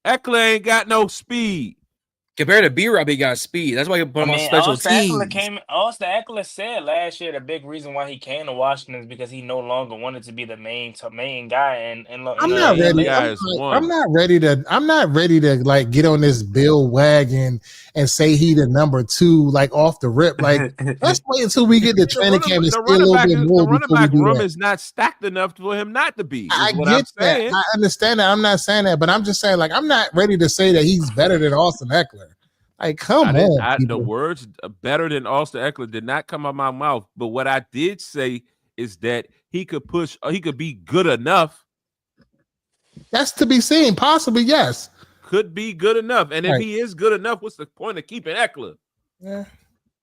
Eckler ain't got no speed. Compared to B-Rob, he got speed. That's why he put him on special teams. Also, Eckler said last year the big reason why he came to Washington is because he no longer wanted to be the main guy. And I'm not ready. I'm not ready to like get on this Bill wagon and say he the number 2 like off the rip. Like let's wait until we get the training camp and see a little bit more. The running back room is not stacked enough for him not to be. I get that. I understand that. I'm not saying that, but I'm just saying like I'm not ready to say that he's better than Austin Eckler. Like, come on. The words better than Austin Eckler did not come out of my mouth. But what I did say is that he could be good enough. That's to be seen. Possibly, yes. Could be good enough. And if he is good enough, what's the point of keeping Eckler? Yeah.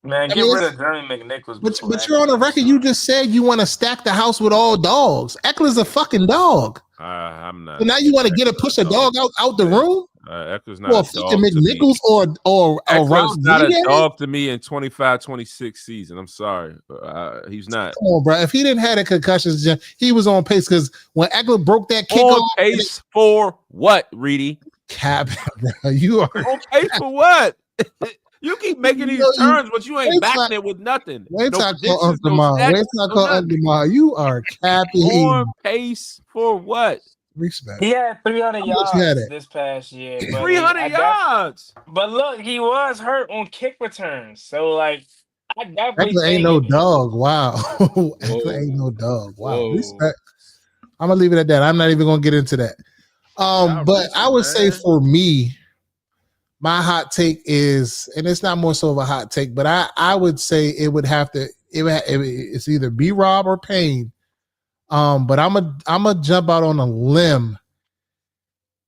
Man, get rid of Jeremy McNichols. But you're on the record. You just said you want to stack the house with all dogs. Eckler's a fucking dog. I'm not. So now you want to push a dog out the room? Eckler's not a dog McNichols or Eckler's not a dog to me in 25-26 season. I'm sorry. He's not. Come on, bro. If he didn't have the concussions, he was on pace because when Eckler broke that kickoff. On pace for what, Reedie? Cap, bro. You are on pace for what? You keep making these turns, but you ain't backing it with nothing. Wait till I call Uncle Ma. You are capping. On pace for what? Respect. He had 300 yards this past year. 300 yards. But look, he was hurt on kick returns. So, like, I definitely Eckler ain't no dog. Wow. Eckler ain't no dog. Wow. Respect. I'm going to leave it at that. I'm not even going to get into that. But I would say for me, my hot take is, and it's not more so of a hot take, but I would say it's either B-Rob or Payne. But I'm a jump out on a limb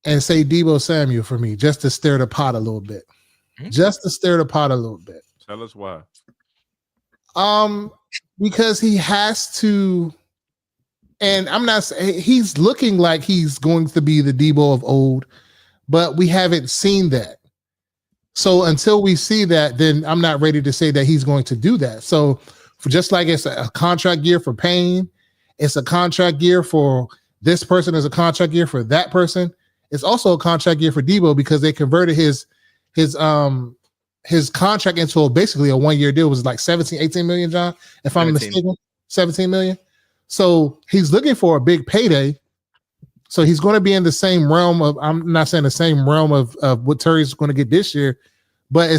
and say Deebo Samuel for me, just to stir the pot a little bit. Just to stir the pot a little bit. Tell us why. Because he has to, and I'm not saying he's looking like he's going to be the Deebo of old, but we haven't seen that. So until we see that, then I'm not ready to say that he's going to do that. So for just like it's a contract year for Payne, it's a contract year for this person, is a contract year for that person. It's also a contract year for Deebo because they converted his contract into basically a 1-year deal. It was like 18 million, John, if I'm mistaken, 17 million. So he's looking for a big payday. So he's going to be in the same realm of, I'm not saying the same realm of what Terry's going to get this year, but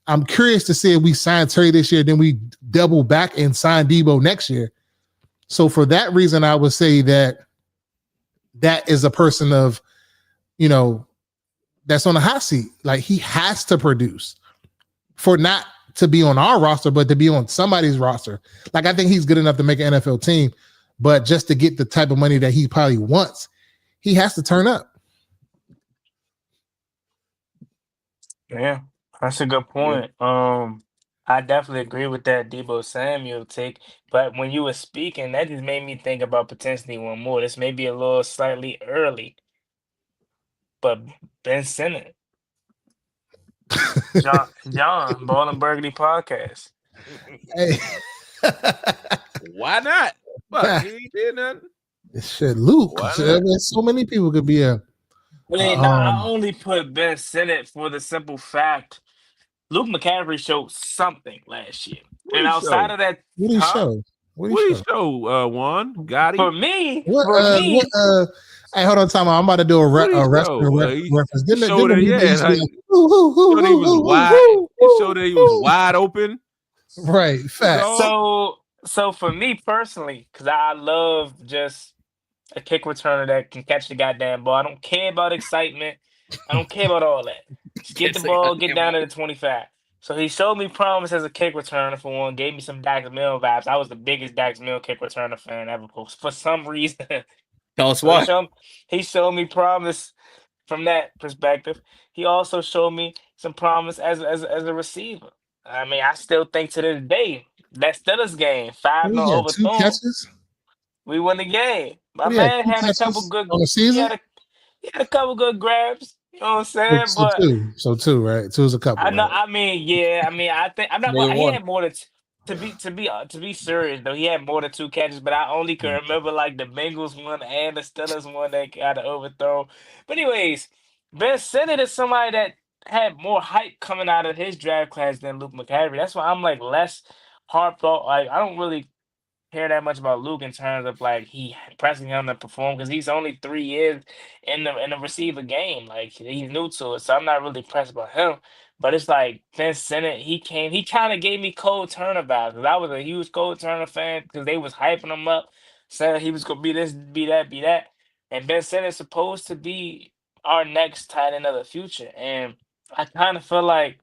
I'm curious to see if we sign Terry this year, then we double back and sign Deebo next year. So for that reason, I would say that is a person of, that's on the hot seat. Like he has to produce for not to be on our roster, but to be on somebody's roster. Like I think he's good enough to make an NFL team, but just to get the type of money that he probably wants, he has to turn up. Yeah, that's a good point. I definitely agree with that Deebo Samuel take. But when you were speaking, that just made me think about potentially one more. This may be a little slightly early, but Ben Simmons. John, Ballin In Burgundy podcast. Hey. Why not? Fuck, he ain't did nothing. Shit, Luke. So many people could be a. I only put Ben Simmons for the simple fact Luke McCaffrey showed something last year. And outside of that, what did he show? What did he show, Juan Gotti? For me, hey, hold on, time. I'm about to do a reference. He showed that he was wide open. Right, fact. So for me personally, because I love just a kick returner that can catch the goddamn ball. I don't care about excitement. I don't care about all that. Just get the ball, get down to the 25. So he showed me promise as a kick returner for one, gave me some Dax Mills vibes. I was the biggest Dax Mills kick returner fan ever for some reason. Tell us So why. he showed me promise from that perspective. He also showed me some promise as a receiver. I mean, I still think to this day that Steelers game, What 5-0 he had 2 overthrown, catches. we won the game. My What he had man 2 had a couple catches good. on the He season. he had a couple good grabs. You know what I'm saying? So But 2. So 2, right? 2 is a couple, I know. right? I mean, yeah. I mean, I think I'm not. More than He one. had more than to be serious though. He had more than 2 catches, but I only can remember like the Bengals one and the Steelers one that got an overthrow. But anyways, Ben Simmons is somebody that had more hype coming out of his draft class than Luke McCaffrey. That's why I'm like less harped on. Like I don't really care that much about Luke in terms of like he pressing him to perform because he's only 3 years in the receiver game. Like he's new to it, so I'm not really pressed about him. But it's like Ben Simmons, he kind of gave me Cole Turner vibes. 'Cause I was a huge Cole Turner fan because they was hyping him up, saying he was gonna be this, be that, be that. And Ben Simmons is supposed to be our next tight end of the future. And I kind of feel like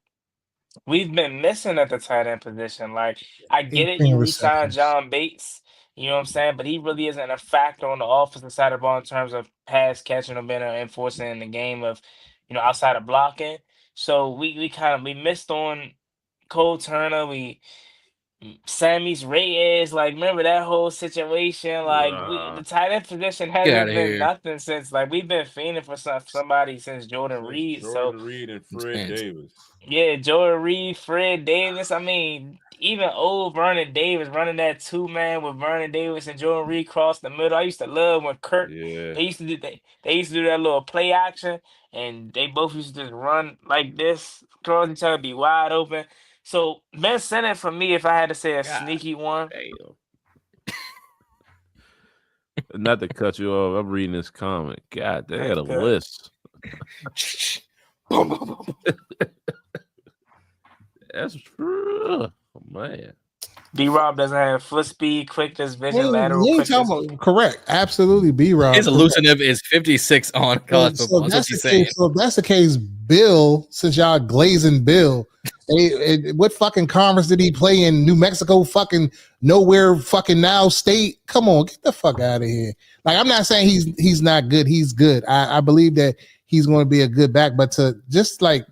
we've been missing at the tight end position. Like, I get it, 18 you re-signed receptions. John Bates, you know what I'm saying? But he really isn't a factor on the offensive side of the ball in terms of pass catching or being an enforcer in the game of, outside of blocking. So we missed on Cole Turner. Sammy's Reyes, like remember that whole situation? Like the tight end position Get hasn't outta been here. nothing since like we've been fiending for somebody since Jordan Reed. Jordan Reed and Fred Man. Davis. Yeah, Jordan Reed, Fred Davis. I mean, even old Vernon Davis running that 2-man with Vernon Davis and Jordan Reed cross the middle. I used to love when Kirk Yeah. they used to do that little play action and they both used to just run like this, cross each other, be wide open. So Ben Simmons for me, if I had to say a sneaky one. Not to cut you off, I'm reading this comment. God, they had a Good. list. That's true. Oh, man. B-Rob doesn't have foot speed, quickness, vision, lateral You ain't quickness. talking about, correct. Absolutely, B-Rob. His elusive is 56 on college football. That's what he's saying. So if that's the case, Bill, since y'all glazing Bill, what fucking conference did he play in? New Mexico, fucking nowhere, fucking now state. Come on, get the fuck out of here. Like, I'm not saying he's not good. He's good. I believe that he's going to be a good back, but to just like,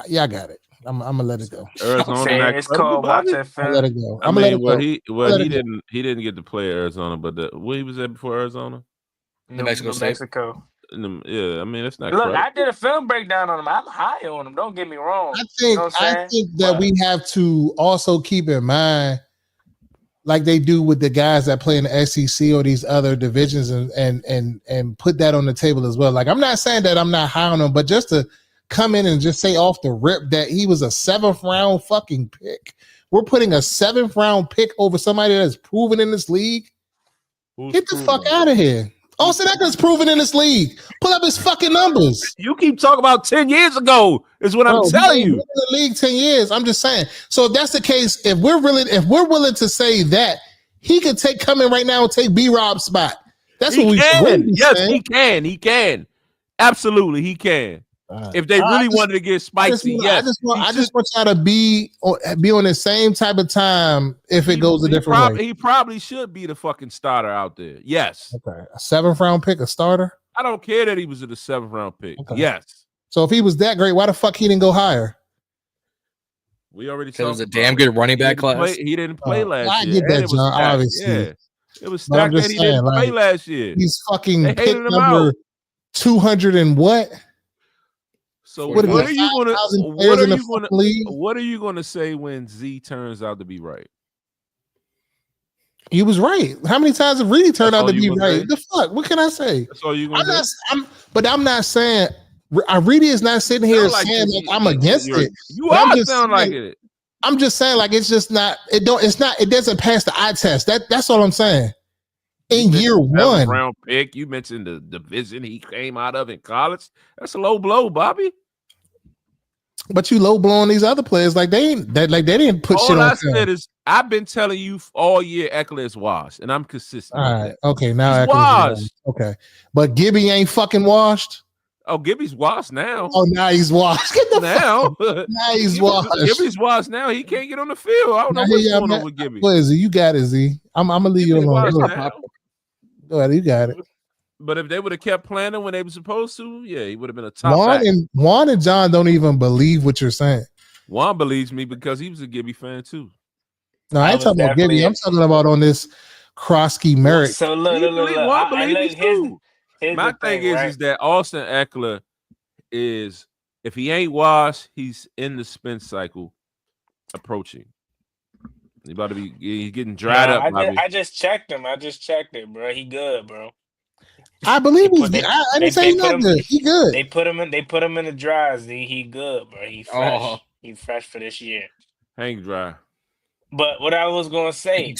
yeah, I got it. I'm gonna let it go. Arizona, it's called watching film. Let it go. I mean, he didn't get to play Arizona, but where he was at before Arizona, New Mexico. Yeah, I mean it's not. Look, correct. I did a film breakdown on him. I'm high on him. Don't get me wrong. I think that we have to also keep in mind, like they do with the guys that play in the SEC or these other divisions, and put that on the table as well. Like I'm not saying that I'm not high on him, but just to come in and just say off the rip that he was a 7th round fucking pick. We're putting a 7th round pick over somebody that's proven in this league. Get the fuck out of here. Austin Eckler's proven in this league. Pull up his fucking numbers. You keep talking about 10 years ago is what I'm telling you. In the league 10 years. I'm just saying. So if that's the case, if we're willing to say that, he could come in right now and take B-Rob's spot. That's what we can. Yes, saying. He can. Absolutely, he can. If they really wanted to get spicy, I just want y'all to be on the same type of time if it goes a different way. He probably should be the fucking starter out there. Yes. Okay. A 7th round pick, a starter? I don't care that he was in the 7th round pick. Okay. Yes. So if he was that great, why the fuck he didn't go higher? We already said it was a damn good running back class. He didn't play last year. I get that, John, obviously. Yeah. It was stacked that he didn't play last year. He's fucking pick number 200 and what? So what are you going to say when Z turns out to be right? He was right. How many times have Reedie turned out to be right? The fuck? What can I say? That's all you going to say? I'm not saying Reedie is not sitting here saying like I'm against it. You are sound like it. I'm just saying like it's just not. It doesn't pass the eye test. That's all I'm saying. In year 1, round pick. You mentioned the division he came out of in college. That's a low blow, Bobby. But you low blowing these other players like they didn't put shit on. All I said is I've been telling you all year Eckler is washed, and I'm consistent. All right, okay, now he's washed. Okay, but Gibby ain't fucking washed. Oh, Gibby's washed now. Oh, now he's washed. Get the now. Now he's washed. Gibby's washed now. He can't get on the field. I don't know what's going on with Gibby. What is it? You got it, Z. I'm gonna leave you alone. Go ahead, you got it. But if they would have kept playing him when they were supposed to, yeah, he would have been a top. Juan and Jon don't even believe what you're saying. Juan believes me because he was a Gibby fan too. No, I ain't talking about Gibby. I'm talking about on this Krosky Merrick. So look. Juan believes me too. My thing is that Austin Ekeler is, if he ain't washed, he's in the spin cycle approaching. He's about to be, he's getting dried up. I just checked him. I just checked it, bro. He good, bro. I believe he's good. I didn't say he's not good. He good. They put him in the dry, Zee. He good, bro. He fresh. Oh. He fresh for this year. Hang dry. But what I was gonna say,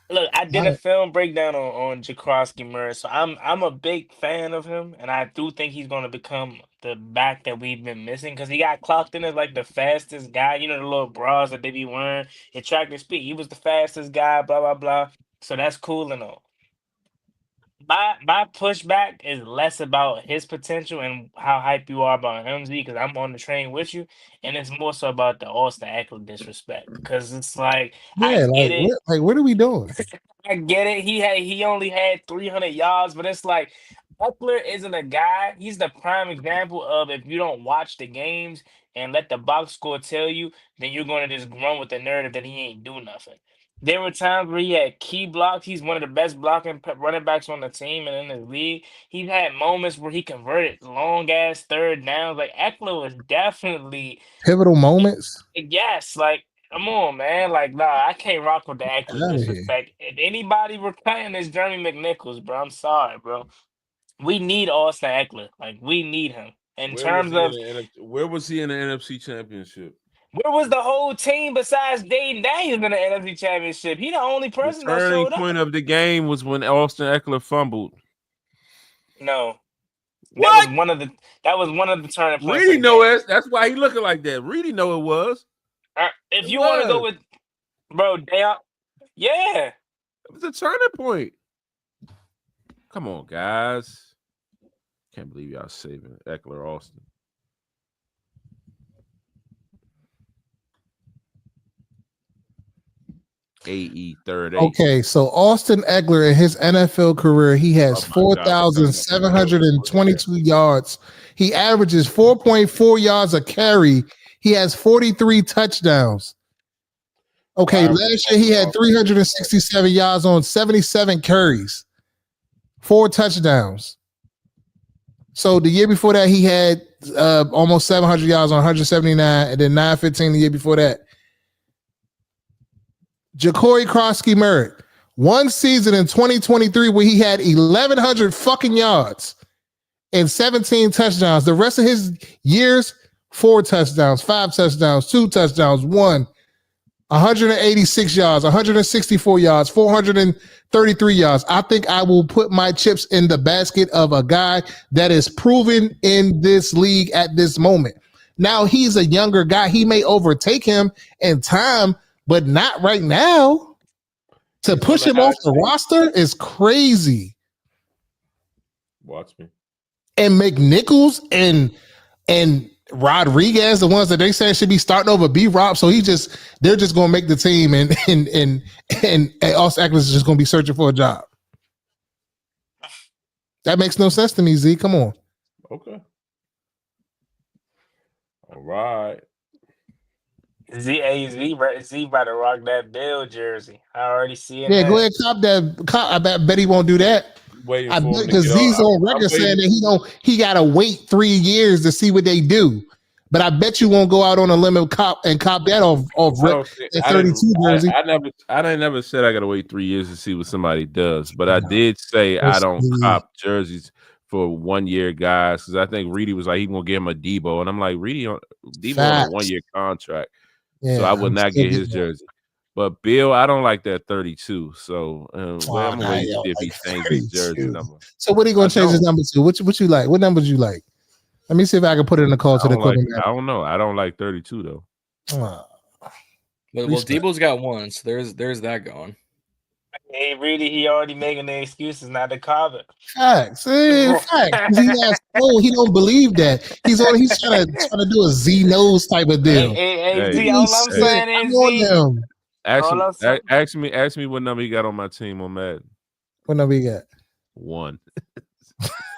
look, I did a film breakdown on Jakrosky Murray, so I'm a big fan of him, and I do think he's gonna become the back that we've been missing, because he got clocked in as like the fastest guy. You know, the little bras that they be wearing at track and speed. He was the fastest guy, blah blah blah. So that's cool and all. My pushback is less about his potential and how hype you are about him, Zee, because I'm on the train with you, and it's more so about the Austin Ekeler disrespect, because it's like, yeah, what are we doing? I get it. He only had 300 yards, but it's like, Ekeler isn't a guy. He's the prime example of, if you don't watch the games and let the box score tell you, then you're going to just run with the narrative that he ain't do nothing. There were times where he had key blocks. He's one of the best blocking running backs on the team and in the league. He's had moments where he converted long-ass third downs. Like, Ekeler was definitely... pivotal moments? Yes, like, come on, man. Like, nah, I can't rock with the Ekeler disrespect. If anybody we're cutting is Jeremy McNichols, bro. I'm sorry, bro. We need Austin Ekeler. Like, we need him. Where was he in the NFC Championship? Where was the whole team besides Dayton Daniels in the NFC Championship? He the only person that showed up. The turning point of the game was when Austin Ekeler fumbled. No. That was one of the turning points. Reedie know it. That's why he looking like that. Reedie know it was. If you want to go with, bro, yeah. It was a turning point. Come on, guys. Can't believe y'all saving Ekeler Austin. AE third. Okay, so Austin Ekeler in his NFL career, he has 4,722 yards. He averages 4.4 yards a carry. He has 43 touchdowns. Okay, last year he had 367 yards on 77 carries, 4 touchdowns. So the year before that, he had almost 700 yards on 179, and then 915 the year before that. Jacory Krosky Merritt, one season in 2023 where he had 1,100 fucking yards and 17 touchdowns. The rest of his years, 4 touchdowns, 5 touchdowns, 2 touchdowns, 186 yards, 164 yards, 433 yards. I think I will put my chips in the basket of a guy that is proven in this league at this moment. Now, he's a younger guy. He may overtake him in time, but not right now. To push him off the roster is crazy. Watch me. And McNichols and Rodriguez, the ones that they say should be starting over B-Rob, so they're just gonna make the team, and Austin Ekeler is just gonna be searching for a job. That makes no sense to me, Zee. Come on. Okay. All right. Zee about to rock that Bill jersey. I already see it. Yeah, go ahead, cop that. I bet he won't do that. Because Zee's on record saying that he gotta wait 3 years to see what they do. But I bet you won't go out on a limb and cop that off that 32 jersey. I never said I gotta wait 3 years to see what somebody does, but I did say I don't cop jerseys for 1 year guys, because I think Reedie was like, he gonna give him a Debo, and I'm like, Debo on a 1 year contract. Yeah, so I would not get his jersey. But Bill, I don't like that 32. So I'm gonna wait to see if he changes his jersey number. So what are you gonna change his number to? What you like? What numbers you like? Let me see if I can put it in the call to the I don't know. I don't like 32 though. Well, Debo's got one, so there's that going. Hey, Reedie, he already making the excuses not to carve it. Facts. Facts. He don't believe that. He's trying to do a Z nose type of deal. Hey, Zee, all I'm saying is, ask me what number he got on my team on Madden. What number you got? 1.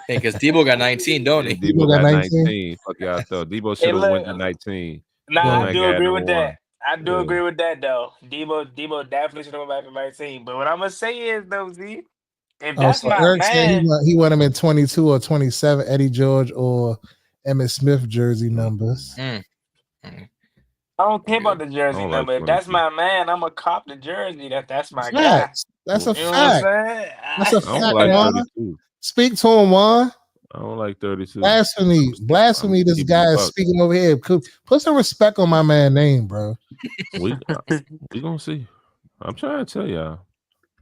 Hey, because Debo got 19, don't he? Debo got 19. Fuck y'all thought. Debo should have went to 19. Nah, I do agree no with one. that. I do agree with that though. Debo definitely should have went back to 19. But what I'm gonna say is though, Z, if that's so my Eric said man, he want him in 22 or 27, Eddie George or Emmitt Smith jersey numbers. I don't care about the jersey number. If that's my man, I'm gonna cop the jersey. That's my guy. That's a You know what I'm fact. saying? That's a I don't fact, like Juan. 32. Speak to him, Juan. I don't like 32. Blasphemy. This guy is speaking over here. Put some respect on my man name, bro. We gonna see. I'm trying to tell y'all,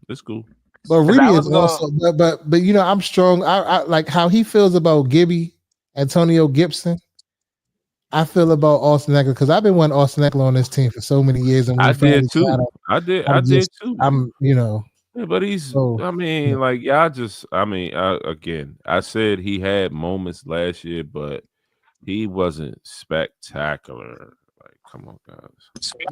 it's cool. But Reedie is also, but you know, I'm strong. I like how he feels about Gibby, Antonio Gibson. I feel about Austin Eckler because I've been wanting Austin Eckler on this team for so many years, and I did too. I did too. I'm, you know. Yeah, but he's. I mean, like y'all just. I mean, again, I said he had moments last year, but he wasn't spectacular. Like, come on, guys.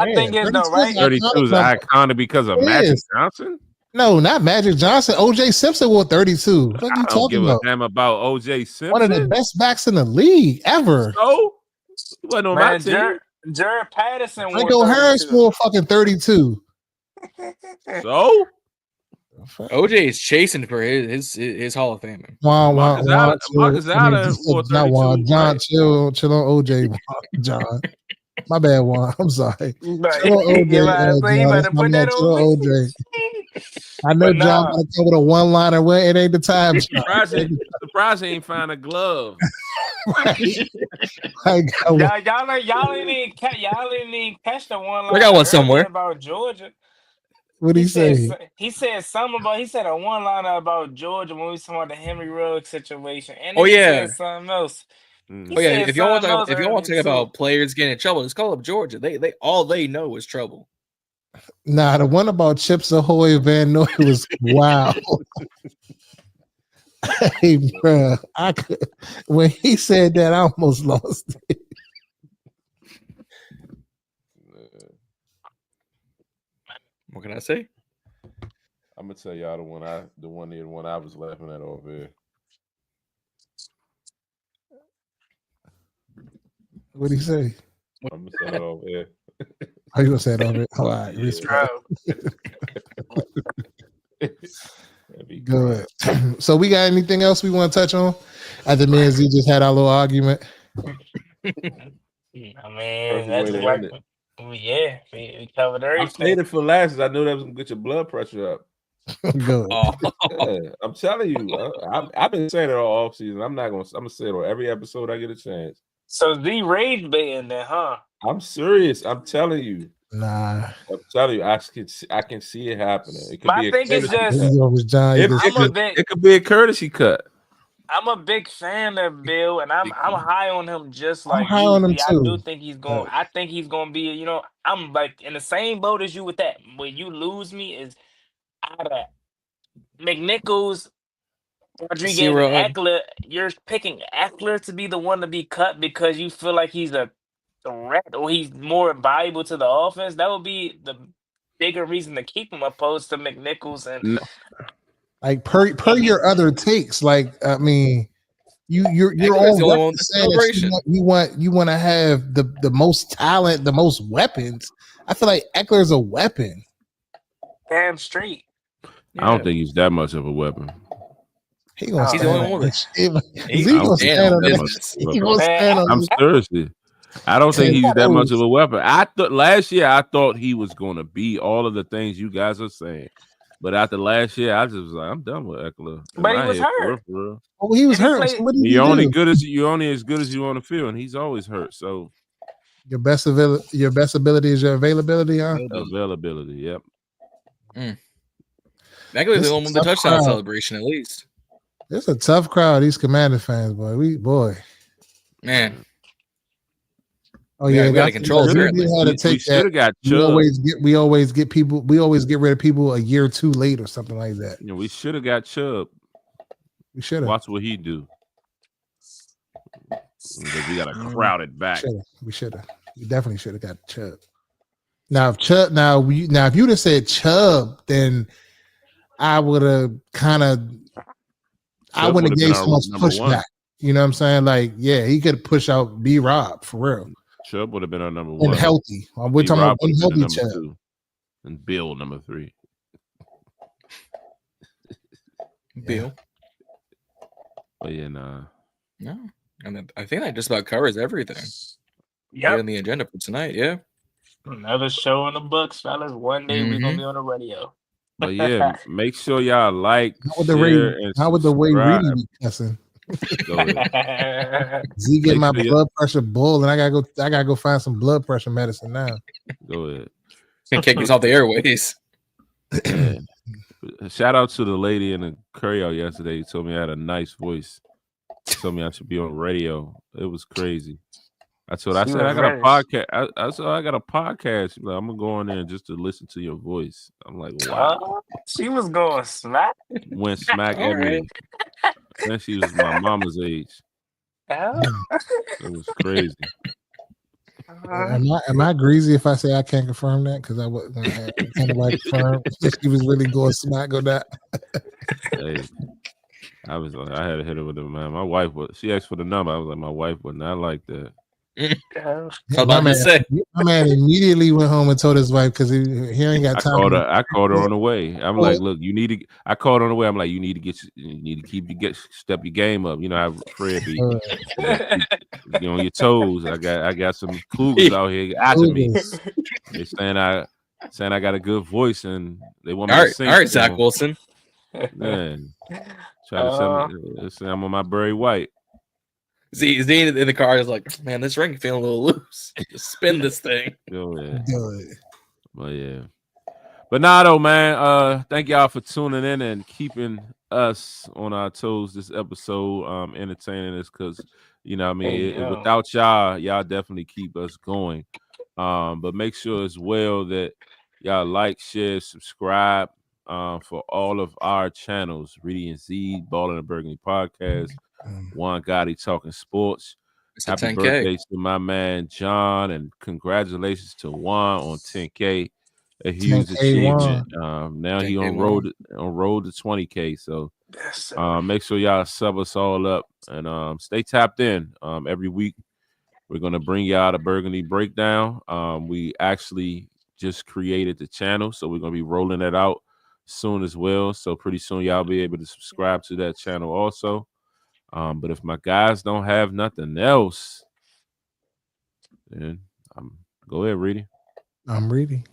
I think it's the right. 32 is iconic because of Magic Johnson. No, not Magic Johnson. OJ Simpson wore 32. What are you talking about? I don't give a damn about OJ Simpson. One of the best backs in the league ever. So, he wasn't on my team. Jared Patterson. Michael Harris wore fucking 32. So. OJ is chasing for his Hall of Fame. Marcus Allen. John, chill on OJ. John, my bad, Juan. I'm sorry. Chill on OJ. I know John gonna come with a one-liner. Where it ain't the time. Surprised he ain't find a glove. Y'all ain't even catch the one line. I got one somewhere about Georgia. What did he say? He said something about. He said a one-liner about Georgia when we was talking about the Henry Ruggs situation. And he said something else. If you want to talk about players getting in trouble, just call up Georgia. They all they know is trouble. Nah, the one about Chips Ahoy Van Noy was wow. Hey, bro, when he said that, I almost lost it. What can I say? I'm gonna tell y'all the one I was laughing at over here. What'd he say? I'm gonna say it over here. How you gonna say it over here? All right, good. So we got anything else we want to touch on? After me and Z just had our little argument. I mean, that's right. Yeah, we covered everything. I played it for last. I knew that was gonna get your blood pressure up. Good. Yeah, I'm telling you, I've been saying it all offseason. I'm gonna say it on every episode I get a chance. So Z rage baiting then, huh? I'm serious. I'm telling you. Nah. I'm telling you, I can see it happening. It could My thing is just it could be a courtesy cut. I'm a big fan of Bill, and I'm high on him just like high on him too. I do think he's going. I think he's going to be. You know, I'm like in the same boat as you with that. When you lose me is out of McNichols, Rodriguez, and Eckler. You're picking Eckler to be the one to be cut because you feel like he's a threat or he's more valuable to the offense. That would be the bigger reason to keep him opposed to McNichols and. Like per your other takes, like I mean, you're all saying that you want to have the most talent, the most weapons. I feel like Eckler's a weapon. Damn straight. I don't think he's that much of a weapon. He's the only one. I'm seriously. I don't think he's that much of a weapon. Last year I thought he was going to be all of the things you guys are saying. But after last year, I just was like, I'm done with Eckler. But he was hurt. For real. Oh, he was hurt. So you're only as good as you on the field, and he's always hurt. So your best ability is your availability, huh? Availability, yep. Eckler's the one with the touchdown celebration, at least. It's a tough crowd. These Commander fans, boy. Man. Oh yeah, we got to control. We should have got Chubb. We always get rid of people a year too late or something like that. We should have got Chubb. We should have. Watch what he do. We got a crowded back. We should have. We definitely should have got Chubb. Now, if you'd have said Chubb, then I would have kind of, I wouldn't have gave so much pushback. You know what I'm saying? Like, yeah, he could push out B-Rob for real. Chubb would have been our number 1. And healthy. We're talking about unhealthy Chubb. 2. And Bill number 3. Bill. But yeah, nah. No. And I think that just about covers everything. Yeah. On the agenda for tonight, yeah. Another show in the books, fellas. One day we're gonna be on the radio. But yeah, make sure y'all like, not with share, the way Reedie be cussing. Zee get my blood pressure bull, and I gotta go find some blood pressure medicine now. Go ahead. Can't kick us off the airways. Shout out to the lady in the courier yesterday. She told me I had a nice voice. She told me I should be on radio. It was crazy. I said I got a podcast. I said I got a podcast. She's like, I'm gonna go on there just to listen to your voice. I'm like, wow. She was going smack. Went smack at me. Then she was my mama's age. It was crazy. Am I greasy if I say I can't confirm that? Because I wasn't kind of like confirm if she was really going smack or that. Hey, I had to hit her with it, man. My wife she asked for the number. I was like, my wife would not like that. My man immediately went home and told his wife because he ain't got time. I called her on the way. I'm like, look, you need to. I called her on the way. I'm like, you need to step your game up. You know how Fred be. You on your toes. I got some cougars out here after me. They saying I got a good voice and they want me to sing. All right, Zach Wilson. Man, try to say I'm on my Barry White. Zee in the car is like, man, this ring feeling a little loose. Just spin this thing. But yeah. But nah, though, man. Thank y'all for tuning in and keeping us on our toes this episode, entertaining us, because you know what I mean, without y'all definitely keep us going. But make sure as well that y'all like, share, subscribe for all of our channels: Reedie and Zee, Ballin In Burgundy podcast, Juan Gotti talking sports. Happy birthday to my man Jon, and congratulations to Juan on 10K. A huge achievement. Now he on road to 20K. So make sure y'all sub us all up and stay tapped in. Every week we're gonna bring y'all the Burgundy Breakdown. We actually just created the channel, so we're gonna be rolling it out soon as well. So pretty soon y'all be able to subscribe to that channel also. But if my guys don't have nothing else, then go ahead, Reedie. I'm Reedie.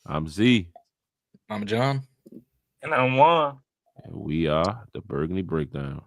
I'm Zee. I'm Jon. And I'm Juan. And we are the Burgundy Breakdown.